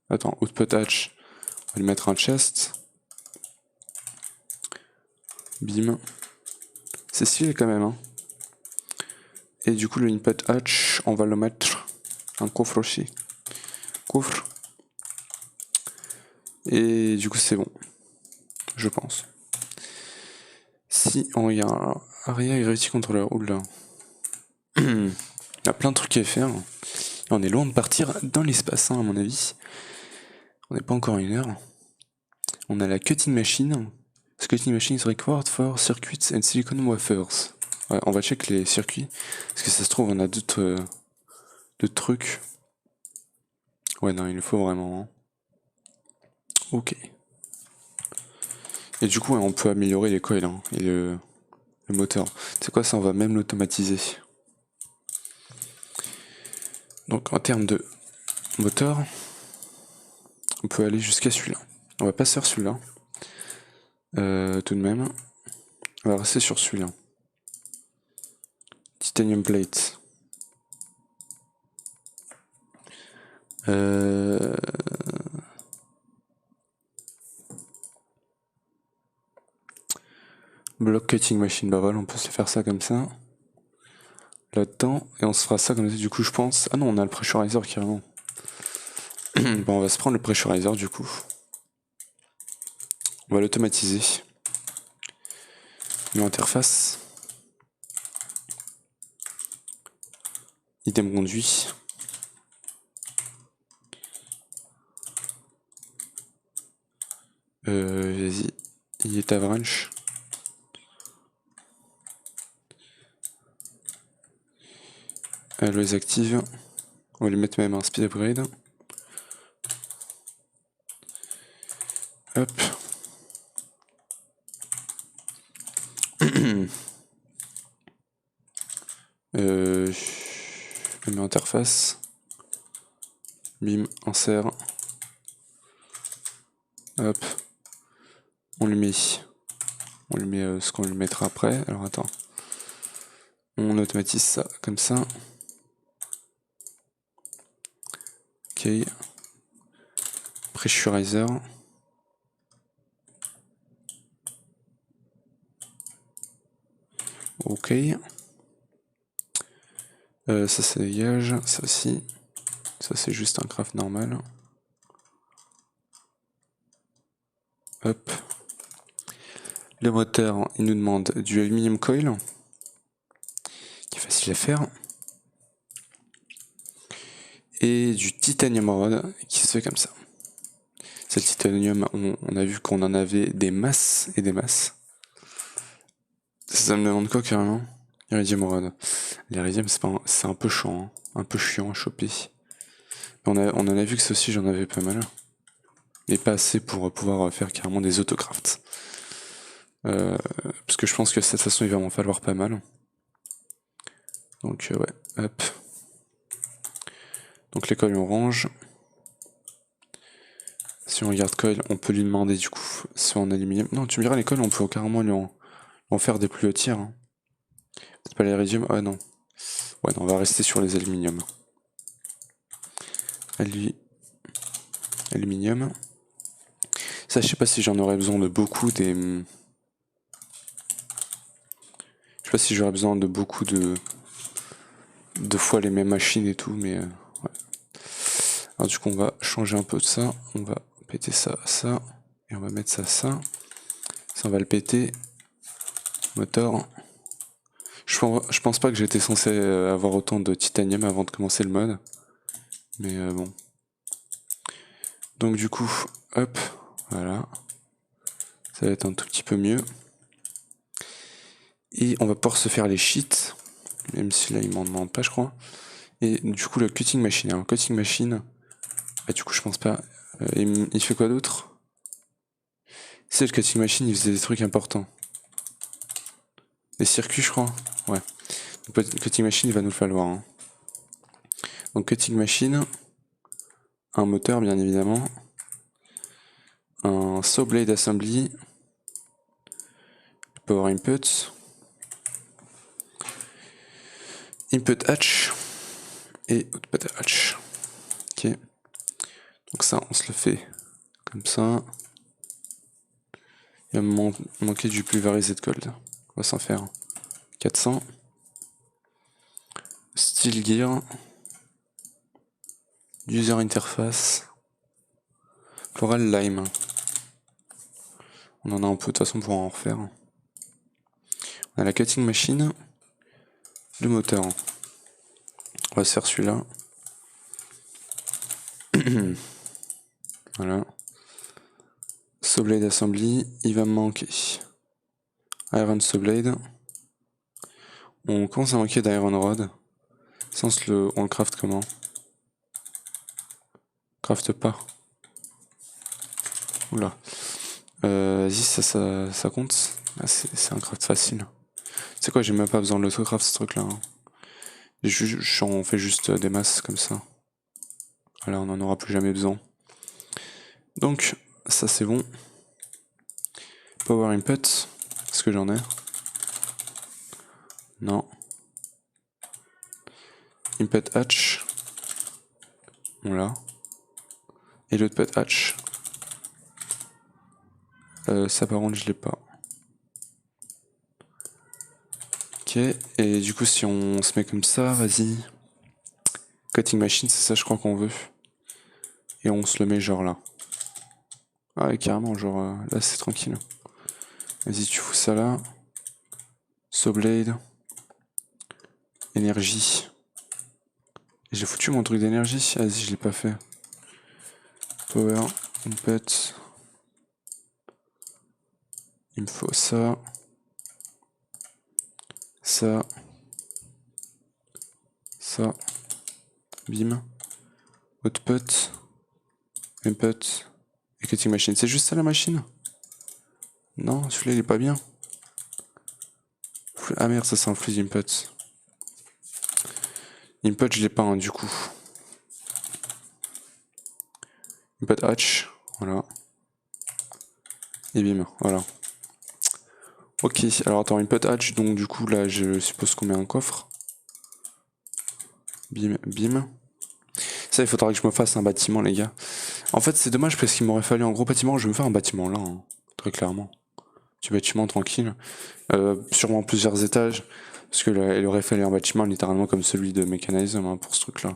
Attends, output hatch. On va lui mettre un chest. Bim. C'est stylé quand même. Hein. Et du coup, le input hatch, on va le mettre un coffre aussi. Coffre. Et du coup, c'est bon. Je pense. Si on y a un Area Gravity Controller, oula. Il y a plein de trucs à faire. Et on est loin de partir dans l'espace, hein, à mon avis. On n'est pas encore à 1 heure. On a la cutting machine. This cutting machine is required for circuits and silicon wafers. Ouais, on va check les circuits. Parce que ça se trouve, on a d'autres trucs. Ouais, non, il le faut vraiment. Hein. Ok. Et du coup, on peut améliorer les coils hein, et le moteur. C'est quoi ça? On va même l'automatiser. Donc en termes de moteur, on peut aller jusqu'à celui-là. On va pas sur celui-là. Tout de même. On va rester sur celui-là. Titanium plate. Block cutting machine, bah voilà, on peut se faire ça comme ça. Là-dedans, et on se fera ça comme ça, du coup je pense. Ah non, on a le pressurizer carrément. Bon, on va se prendre le pressurizer du coup. On va l'automatiser. New interface. Item conduit. Vas-y, il est average. Les active. On va lui mettre même un speed upgrade. Hop. Je mets interface. Bim, insert. Hop. On lui met ce qu'on lui mettra après. Alors attends. On automatise ça comme ça. Ok. Pressurizer. Ok. Ça dégage. Ça aussi. Ça c'est juste un craft normal. Hop. Le moteur, il nous demande du aluminium coil, qui est facile à faire. Et du titanium rod, qui se fait comme ça. C'est le titanium, on a vu qu'on en avait des masses et des masses. Ça me demande quoi carrément? Iridium rod. L'iridium c'est un peu chiant, hein. Un peu chiant à choper. On en a vu que ça aussi j'en avais pas mal. Mais pas assez pour pouvoir faire carrément des autocrafts. Parce que je pense que de cette façon il va m'en falloir pas mal. Donc ouais, hop. Donc les coils on range. Si on regarde coil, on peut lui demander du coup soit en aluminium. Non, tu me diras les coils on peut carrément lui en faire des plus hautes tiers. Hein. Peut-être pas l'iridium, ah non. Ouais non, on va rester sur les aluminiums. Aluminium. Ça je sais pas si j'en aurais besoin de beaucoup des... Je sais pas si j'aurais besoin de beaucoup de fois les mêmes machines et tout, mais ouais. Alors du coup on va changer un peu de ça, on va péter ça, ça, et on va mettre ça, ça. Ça on va le péter. Moteur. Je pense pas que j'étais censé avoir autant de titanium avant de commencer le mode. Mais bon. Donc du coup, hop, voilà. Ça va être un tout petit peu mieux. Et on va pouvoir se faire les sheets. Même si là il m'en demande pas je crois. Et du coup le cutting machine. Alors cutting machine, bah, du coup je pense pas. Il fait quoi d'autre? C'est le cutting machine, il faisait des trucs importants. Des circuits je crois. Ouais. Donc, cutting machine il va nous le falloir. Hein. Donc cutting machine, un moteur bien évidemment, un saw blade assembly, power input, input hatch et output hatch. Ok. Donc ça on se le fait comme ça. Il va me manquer du pulverized gold. On va s'en faire 400. Steel gear. User interface. Floral lime. On en a un peu de toute façon pour en refaire. On a la cutting machine. Le moteur. On va se faire celui-là. Voilà. Saw blade assembly. Il va me manquer iron saw blade. On commence à manquer d'iron rod. On le craft comment? Craft pas. Oula. Vas-y, ça compte. Ah, c'est un craft facile. Tu sais quoi, j'ai même pas besoin de l'autocraft ce truc là. Hein. On fait juste des masses comme ça. Voilà, on n'en aura plus jamais besoin. Donc, ça c'est bon. Power input, est-ce que j'en ai? Non. Input hatch. Voilà. Et l'output hatch. Ça par contre je l'ai pas. Ok, et du coup si on se met comme ça, vas-y. Cutting machine, c'est ça je crois qu'on veut. Et on se le met genre là. Ah ouais, carrément, genre là c'est tranquille. Vas-y, tu fous ça là. Sawblade. Énergie. J'ai foutu mon truc d'énergie. Vas-y, je l'ai pas fait. Power, input. Il me faut ça. Ça. Ça. Bim. Output. Input. Et cutting machine. C'est juste ça la machine? Non, celui-là il est pas bien. Ah merde, ça c'est un flux input. Input je l'ai pas hein, du coup. Input hatch, voilà. Et bim, voilà. Ok, alors attends, input hatch, donc du coup là je suppose qu'on met un coffre. Bim, bim. Ça il faudra que je me fasse un bâtiment les gars. En fait c'est dommage parce qu'il m'aurait fallu un gros bâtiment, je vais me faire un bâtiment là, hein, très clairement. Petit bâtiment tranquille. Sûrement plusieurs étages. Parce que là, il aurait fallu un bâtiment littéralement comme celui de Mechanism hein, pour ce truc là.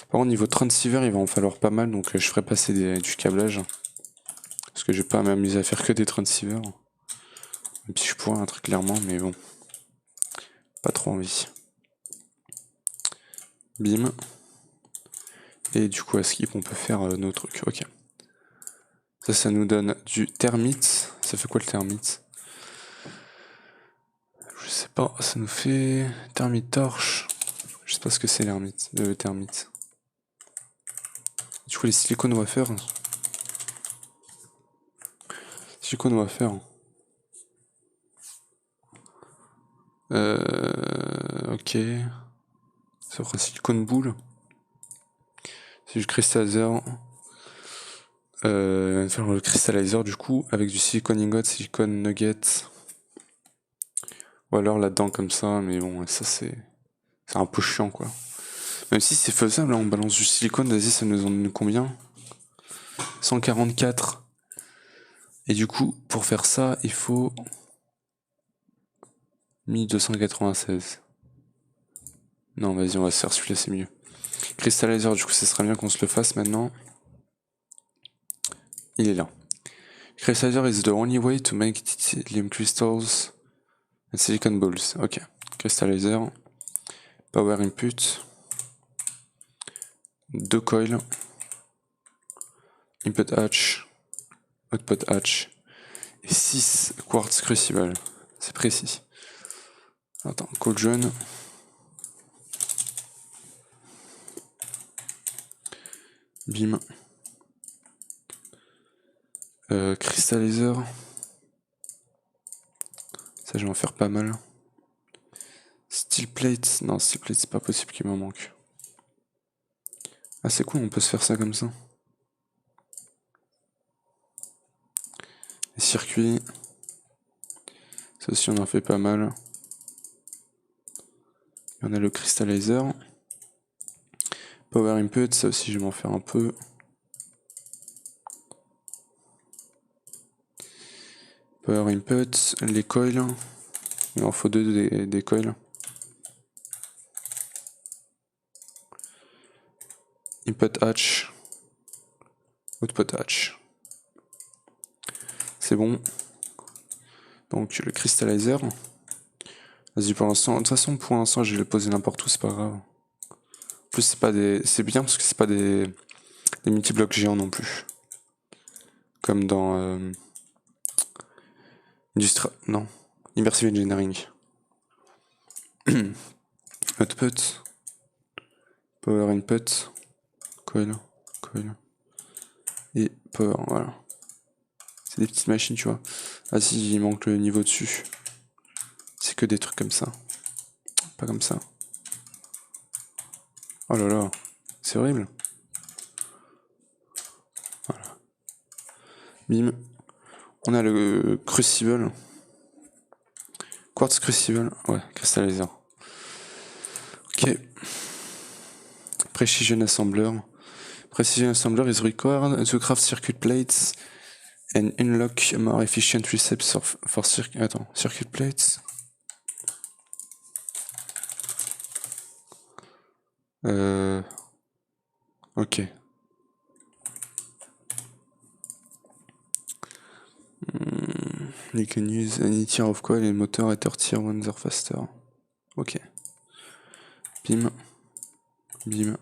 Par contre niveau transceiver il va en falloir pas mal donc je ferai passer du câblage. Parce que je vais pas m'amuser à faire que des transceivers. Même si je pourrais un truc clairement mais bon. Pas trop envie. Bim. Et du coup à skip on peut faire nos trucs. Ok. Ça nous donne du thermite. Ça fait quoi le thermite? Je sais pas, ça nous fait thermite torche. Je sais pas ce que c'est l'hermite, le thermite. Du coup les silicone wafer. Silicone wafer. Ok. Ça fera silicone boule. C'est du cristallizer. Faire le cristallizer du coup avec du silicone ingot, silicone nugget. Ou alors là-dedans comme ça, mais bon, ça c'est un peu chiant quoi. Même si c'est faisable, là, on balance du silicone, vas-y, ça nous en donne combien? 144. Et du coup, pour faire ça, il faut 1296. Non, vas-y, on va se faire celui-là, c'est mieux. Cristallizer, du coup, ça serait bien qu'on se le fasse maintenant. Il est là. Cristallizer is the only way to make lithium crystals and silicon balls. Ok. Cristallizer. Power input. 2 coils. Input hatch. Output hatch. Et 6 quartz crucible. C'est précis. Attends, code jaune. Bim. Cristallizer. Ça, je vais en faire pas mal. Steel plate. Non, steel plate, c'est pas possible qu'il m'en manque. Ah, c'est cool, on peut se faire ça comme ça. Les circuits. Ça aussi, on en fait pas mal. Et on a le cristallizer. Power input, ça aussi, je vais m'en faire un peu. Power input, les coils. Il en faut 2 des coils. Input hatch. Output hatch. C'est bon. Donc le cristallizer. Vas-y pour l'instant. De toute façon pour l'instant je vais le poser n'importe où, c'est pas grave. En plus c'est pas des. C'est bien parce que c'est pas des multi-blocs géants non plus. Comme dans Non. Immersive Engineering. Output. Power input. Coil. Coil. Et power, voilà. C'est des petites machines, tu vois. Ah si, il manque le niveau dessus. C'est que des trucs comme ça. Pas comme ça. Oh là là, c'est horrible. Voilà. Bim. On a le Crucible. Quartz Crucible. Ouais, Crystallizer. Ok. Precision Assembler. Precision Assembler is required to craft circuit plates and unlock more efficient recipes for circuit. Attends, circuit plates. Ok. You can use any tier of coil and motor at tier 1 they're faster. Ok. Bim. Bim.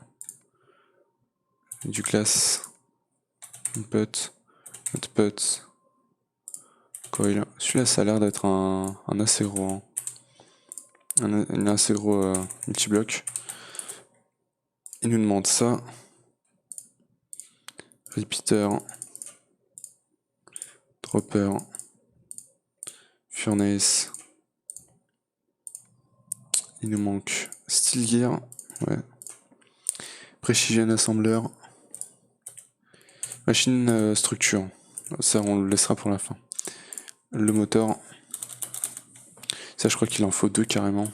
Du glace. Input. Output. Coil. Celui-là, ça a l'air d'être un assez gros. Un assez gros multibloc. Il nous demande ça. Repeater. Dropper. Furnace. Il nous manque Steel Gear. Ouais. Precision Assembler. Machine structure. Ça, on le laissera pour la fin. Le moteur. Ça, je crois qu'il en faut 2 carrément.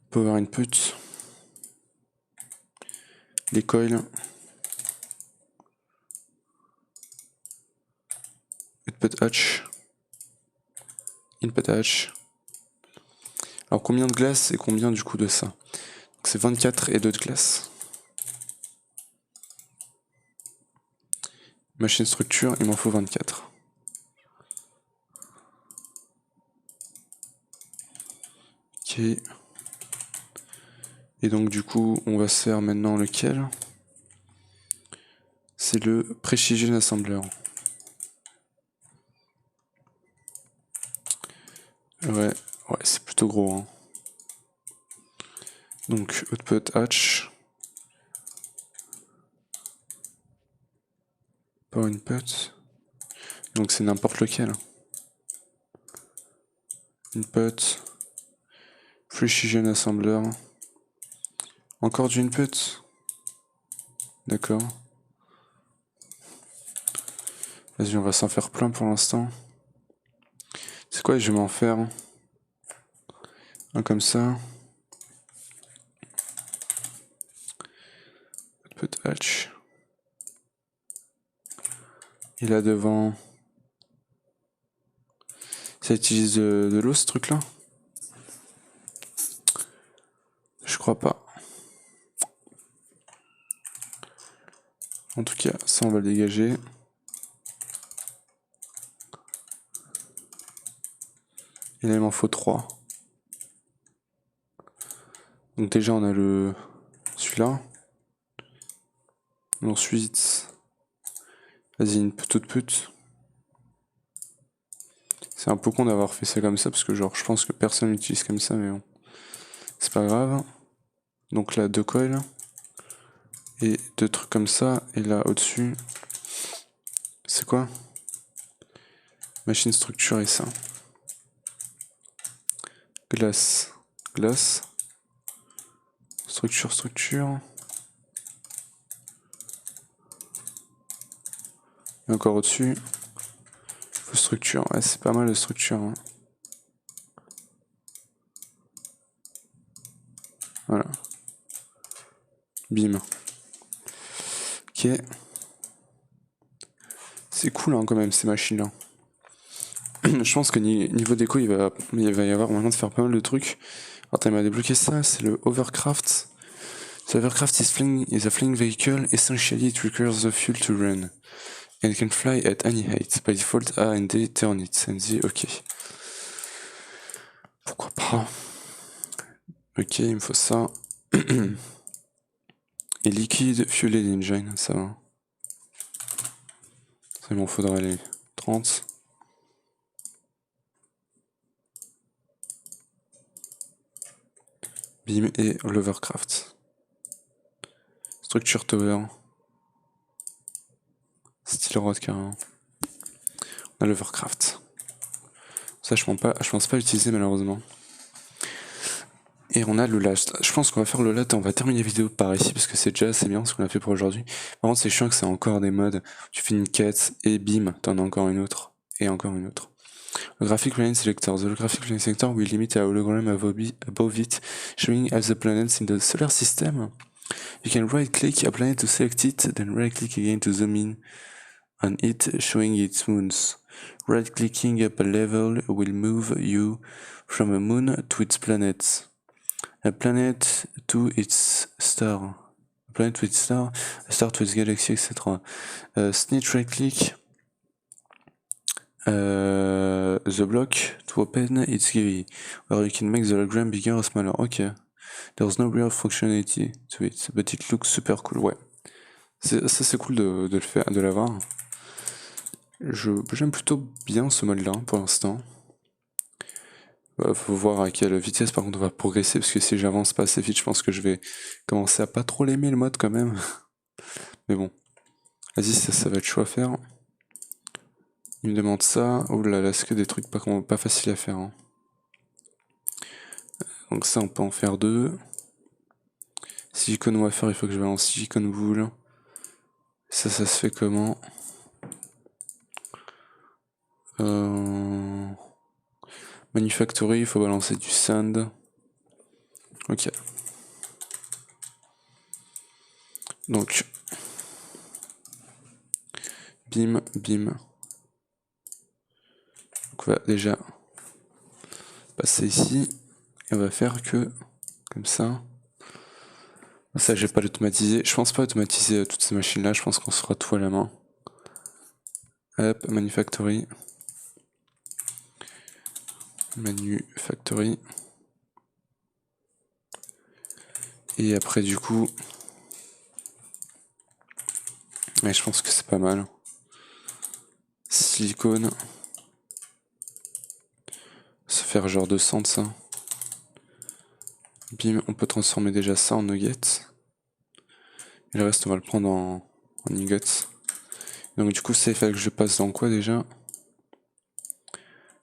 Power input. Les coils. Output hatch. Input hatch. Alors combien de glace et combien du coup de ça? C'est 24 et 2 de glace. Machine structure, il m'en faut 24. Ok. Et donc du coup, on va se faire maintenant lequel? C'est le Precision Assembler. Ouais, c'est plutôt gros. Hein. Donc output hatch. Power input. Donc c'est n'importe lequel. Input. Precision Assembler. Encore du input. D'accord. Vas-y, on va s'en faire plein pour l'instant. C'est quoi, je vais m'en faire un comme ça. Output hatch. Et là devant, ça utilise de l'eau ce truc là? Je crois pas. En tout cas, ça on va le dégager. Et là il m'en faut 3. Donc déjà on a celui-là. Ensuite, vas-y, une toute pute. C'est un peu con d'avoir fait ça comme ça parce que genre je pense que personne l'utilise comme ça, mais bon. C'est pas grave. Donc là 2 coils. Et 2 trucs comme ça. Et là au-dessus, c'est quoi? Machine structure et ça. Glace. Glace. Structure, structure. Et encore au-dessus. Structure. Ouais, c'est pas mal de structure. Hein. Voilà. Bim. Ok. C'est cool hein, quand même ces machines là. Je pense que niveau déco il va y avoir moyen de faire pas mal de trucs. Alors il m'a débloqué ça, c'est le Hovercraft. The Hovercraft is a flying vehicle, essentially it requires the fuel to run. And it can fly at any height. By default A and D turn it. And D, ok. Pourquoi pas. Ok, il me faut ça. Et liquide fueled engine, ça va. Ça, il m'en faudrait les 30. Bim et l'Hovercraft. Structure Tower. Steel Rod carrément. On a l'Hovercraft. Ça je pense pas l'utiliser malheureusement. Et on a le last. Je pense qu'on va faire le last, on va terminer la vidéo par ici parce que c'est déjà assez bien ce qu'on a fait pour aujourd'hui. Par contre c'est chiant que c'est encore des modes. Tu fais une quête et bim, t'en as encore une autre. Et encore une autre. Graphic Line Selector. The graphic line selector will limit a hologram above it, showing all the planets in the solar system. You can right-click a planet to select it, then right-click again to zoom in on it, showing its moons. Right-clicking up a level will move you from a moon to its planets. A planet to its star. A planet to its star, a star to its galaxy, etc. Snitch right-click the block to open its GUI, where you can make the hologram bigger or smaller. Ok. There's no real functionality to it, but it looks super cool. Ouais. Ça c'est cool de le faire, de l'avoir. J'aime plutôt bien ce mode-là pour l'instant. Faut voir à quelle vitesse par contre on va progresser, parce que si j'avance pas assez vite, je pense que je vais commencer à pas trop l'aimer le mode quand même. Mais bon. Vas-y, ça va être chaud à faire. Il me demande ça. Oh là là, c'est que des trucs pas faciles à faire. Hein. Donc ça, on peut en faire 2. Silicone wafer, il faut que je balance silicone boule. Ça se fait comment? Manufactory, il faut balancer du sand. Ok. Donc, bim, bim. Donc on va déjà passer ici. Et on va faire que comme ça. Ça, je vais pas l'automatiser. Je pense pas automatiser toutes ces machines-là. Je pense qu'on se fera tout à la main. Hop, manufactory. Manufactory. Et après, du coup... Ouais, je pense que c'est pas mal. Silicone. Se faire genre 200 de ça. Bim, on peut transformer déjà ça en nuggets. Et le reste, on va le prendre en ingots. Donc du coup, ça, il fallait que je passe dans quoi déjà?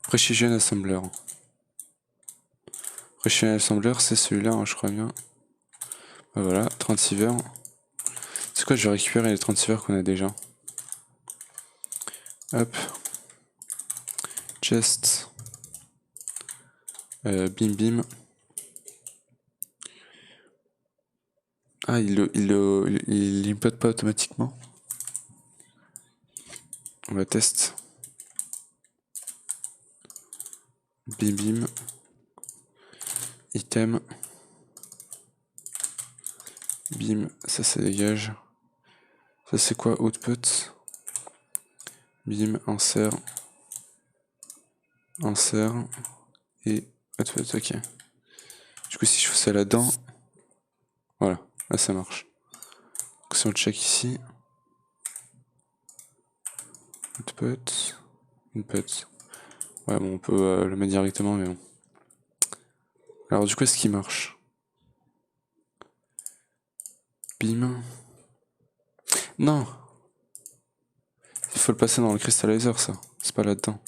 Precision Assembler. Precision Assembler, c'est celui-là, hein, je crois bien. Voilà, transceiver. C'est quoi, je vais récupérer les transceivers qu'on a déjà. Hop. Chest. Bim bim. Ah, il input pas automatiquement. On va tester. Bim bim. Item. Bim, ça dégage. Ça c'est quoi, output? Bim, insert. Insert. Et output, ok. Du coup, si je fais ça là-dedans, voilà, là ça marche. Donc si on check ici, output, input. Ouais, bon, on peut le mettre directement, mais bon. Alors du coup, est-ce qu'il marche? Bim. Non! Il faut le passer dans le cristallizer, ça. C'est pas là-dedans.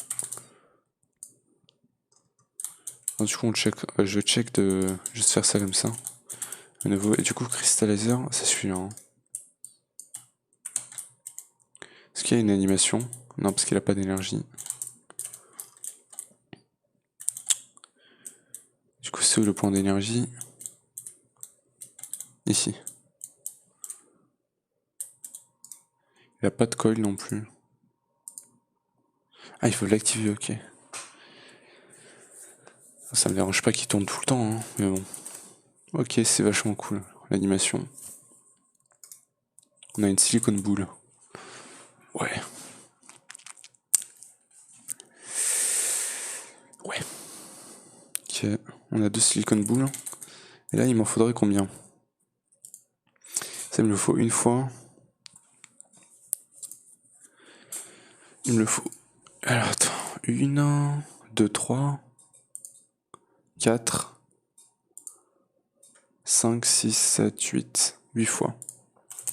Alors, du coup, on check, je check de juste faire ça comme ça. À nouveau. Et du coup, cristallizer, c'est celui-là. Hein. Est-ce qu'il y a une animation? Non, parce qu'il a pas d'énergie. Du coup, c'est où le point d'énergie? Ici. Il a pas de coil non plus. Ah, il faut l'activer, ok. Ça me dérange pas qu'il tourne tout le temps, hein, mais bon. Ok, c'est vachement cool, l'animation. On a une silicone boule. Ouais. Ouais. Ok, on a 2 silicone boules. Et là, il m'en faudrait combien? Ça, il me le faut une fois. Il me le faut. Alors, attends. 1, 2, 3, 4, 5, 6, 7, 8. 8 fois.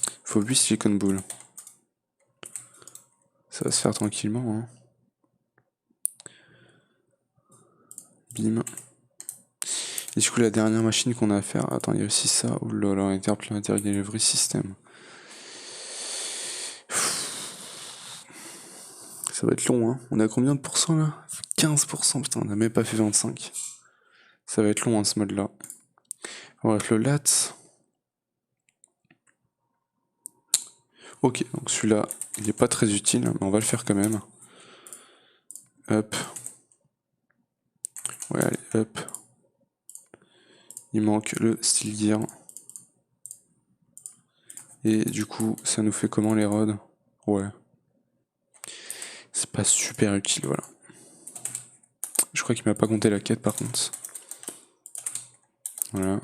Il faut 8 silicone boules. Ça va se faire tranquillement, hein. Bim. Et du coup, la dernière machine qu'on a à faire. Attends, il y a aussi ça. Oh là là, Interplanetary Delivery System. Ça va être long, hein. On a combien de pourcents là? 15%, putain, on a même pas fait 25. Ça va être long, hein, ce mode-là. Bref, le LAT. Ok, donc celui-là, il est pas très utile, mais on va le faire quand même. Hop. Ouais, allez, hop. Il manque le steel gear. Et du coup, ça nous fait comment les rods? Ouais. C'est pas super utile, voilà. Je crois qu'il m'a pas compté la quête par contre. Voilà.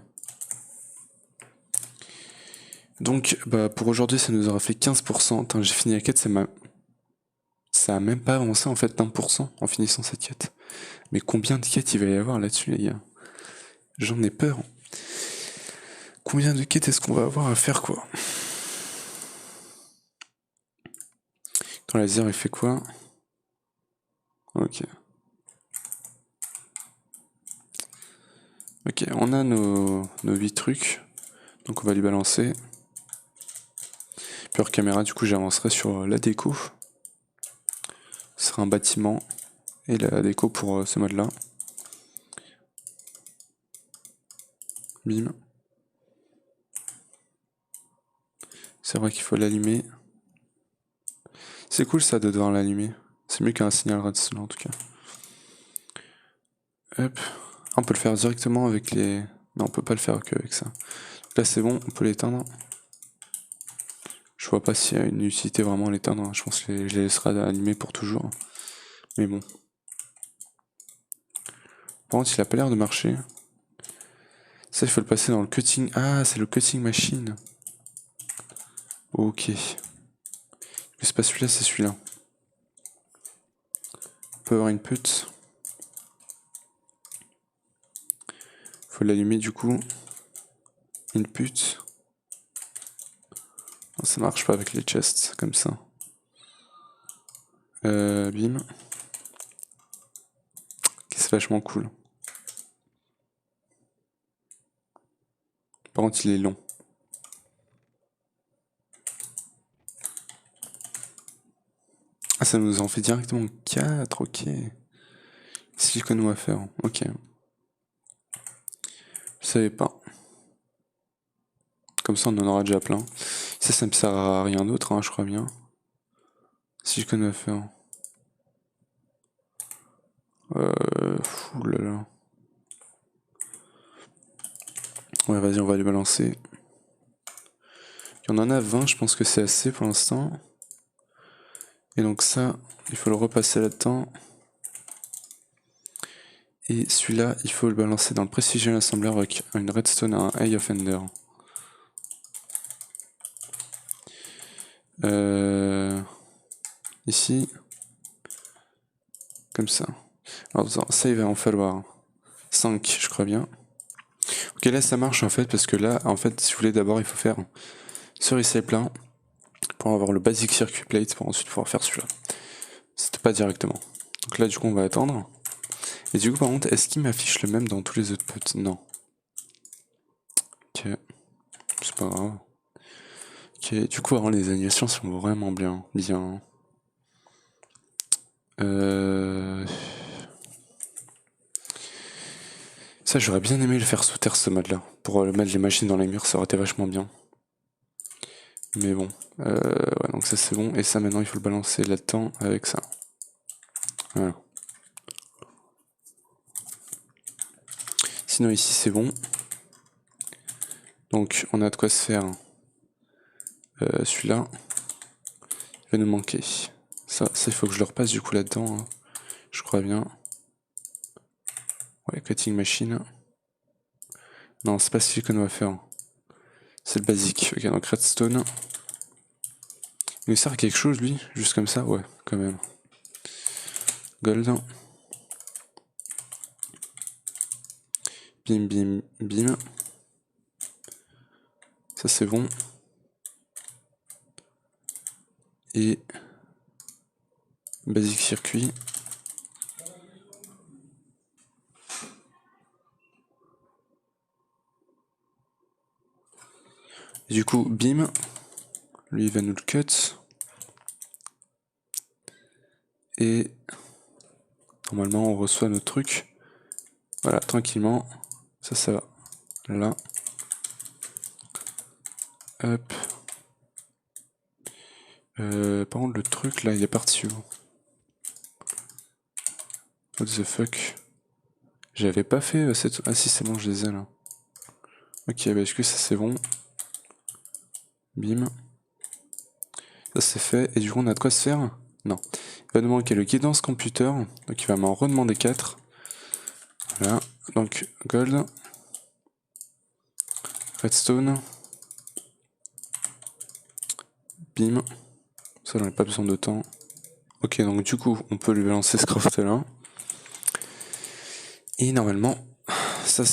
Donc, bah, pour aujourd'hui, ça nous aura fait 15%. Attends, j'ai fini la quête, ça a même pas avancé en fait d'1% en finissant cette quête. Mais combien de quêtes il va y avoir là-dessus, les gars? J'en ai peur. Combien de quêtes est-ce qu'on va avoir à faire, quoi? Ton laser, il fait quoi? Ok. Ok, on a nos 8 trucs. Donc on va lui balancer. Puis hors caméra, du coup, j'avancerai sur la déco. Ce sera un bâtiment. Et la déco pour ce mode-là. Bim. C'est vrai qu'il faut l'allumer. C'est cool ça de devoir l'allumer. C'est mieux qu'un signal redstone en tout cas. Hop. On peut le faire directement avec les... Non, on peut pas le faire qu'avec ça. Donc là c'est bon, on peut l'éteindre. Je vois pas s'il y a une utilité vraiment à l'éteindre. Je pense que je les laisserai allumer pour toujours. Mais bon. Par contre, il a pas l'air de marcher. Ça, il faut le passer dans le cutting. Ah, c'est le cutting machine. Ok. Mais c'est pas celui-là, c'est celui-là. Power input. Faut l'allumer du coup. Input. Non, ça marche pas avec les chests comme ça. Bim. C'est vachement cool. Par contre, il est long. Ah, ça nous en fait directement 4, ok. Silicone wafer, ok. Je savais pas. Comme ça, on en aura déjà plein. Ça me sert à rien d'autre, hein, je crois bien. Silicone wafer. Oulala. Ouais, vas-y, on va les balancer. Il y en a 20, je pense que c'est assez pour l'instant. Et donc ça, il faut le repasser là-dedans. Et celui-là, il faut le balancer dans le Precision Assembler avec une redstone à un Eye of Ender. Ici. Comme ça. Alors ça, il va en falloir 5, je crois bien. Ok, là ça marche en fait, parce que là, en fait, si vous voulez, d'abord il faut faire ce reset plein pour avoir le basic circuit plate pour ensuite pouvoir faire celui-là. C'était pas directement. Donc là, du coup, on va attendre. Et du coup, par contre, est-ce qu'il m'affiche le même dans tous les autres potes? Non. Ok. C'est pas grave. Ok, du coup, alors, les animations sont vraiment bien. Ça, j'aurais bien aimé le faire sous terre, ce mode-là. Pour mettre les machines dans les murs, ça aurait été vachement bien. Mais bon. Ouais, donc ça, c'est bon. Et ça, maintenant, il faut le balancer là-dedans avec ça. Voilà. Sinon, ici, c'est bon. Donc, on a de quoi se faire. Celui-là, il va nous manquer. Ça, il faut que je le repasse du coup là-dedans. Hein. Je crois bien. Ouais, cutting machine. Non, c'est pas celui qu'on va faire. C'est le basique. Ok, donc redstone. Il nous sert à quelque chose, lui? Juste comme ça? Ouais, quand même. Gold. Bim, bim, bim. Ça, c'est bon. Et... basic circuit. Et du coup, bim, lui il va nous le cut. Et normalement on reçoit notre truc. Voilà, tranquillement. Ça va. Là. Hop. Par contre le truc là il est parti où? What the fuck? J'avais pas fait cette... Ah si c'est bon, je les ai là. Ok, bah est-ce que ça c'est bon? Bim. Ça c'est fait, et du coup on a de quoi se faire? Non. Il va nous manquer le guidance computer, donc il va m'en redemander 4. Voilà, donc gold. Redstone. Bim. Ça j'en ai pas besoin de temps. Ok, donc du coup on peut lui balancer ce craft là. Et normalement, ça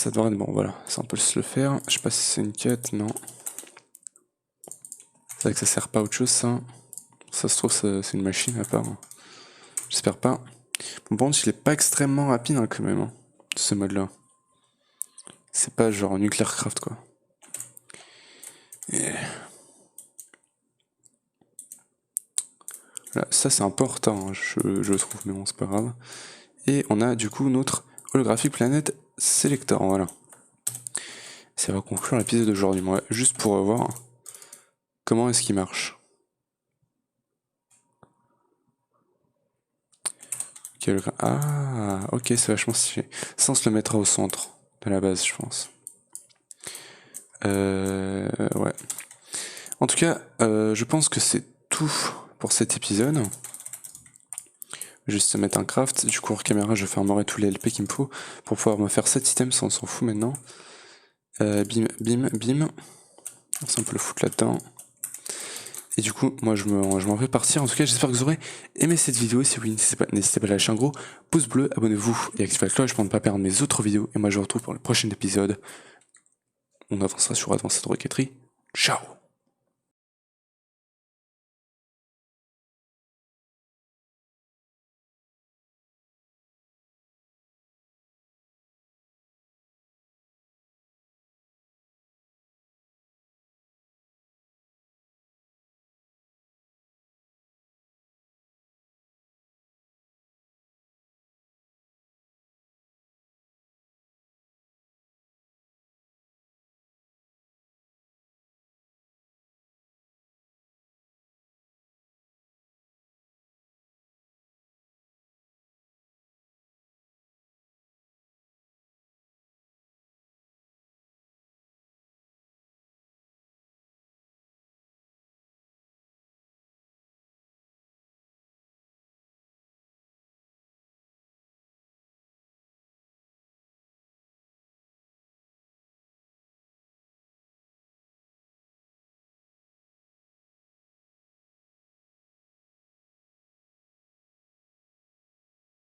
devrait être bon, voilà, ça on peut se le faire. Je sais pas si c'est une quête, non. C'est vrai que ça sert pas à autre chose ça. Ça se trouve c'est une machine à part. J'espère pas. Bon, par contre il est pas extrêmement rapide hein, quand même, hein, ce mode là. C'est pas genre Nuclear Craft quoi. Et... Là, ça c'est un peu en retard, hein, je trouve, mais bon c'est pas grave. Et on a du coup notre holographique planète Selector, voilà. Ça va conclure l'épisode d'aujourd'hui, moi, juste pour voir comment est-ce qu'il marche. Ah, ok, c'est vachement stylé. Ça, on se le mettra au centre de la base, je pense. Ouais. En tout cas, je pense que c'est tout pour cet épisode. Juste mettre un craft. Du coup, hors caméra, je fermerai tous les LP qu'il me faut pour pouvoir me faire 7 items, ça on s'en fout maintenant. Bim, bim, bim. Ça, on peut le foutre là-dedans. Et du coup, moi je m'en vais partir. En tout cas, j'espère que vous aurez aimé cette vidéo. Si oui, n'hésitez pas à lâcher un gros pouce bleu, abonnez-vous et activez la cloche pour ne pas perdre mes autres vidéos. Et moi je vous retrouve pour le prochain épisode. On avancera sur Advanced Rocketry. Ciao!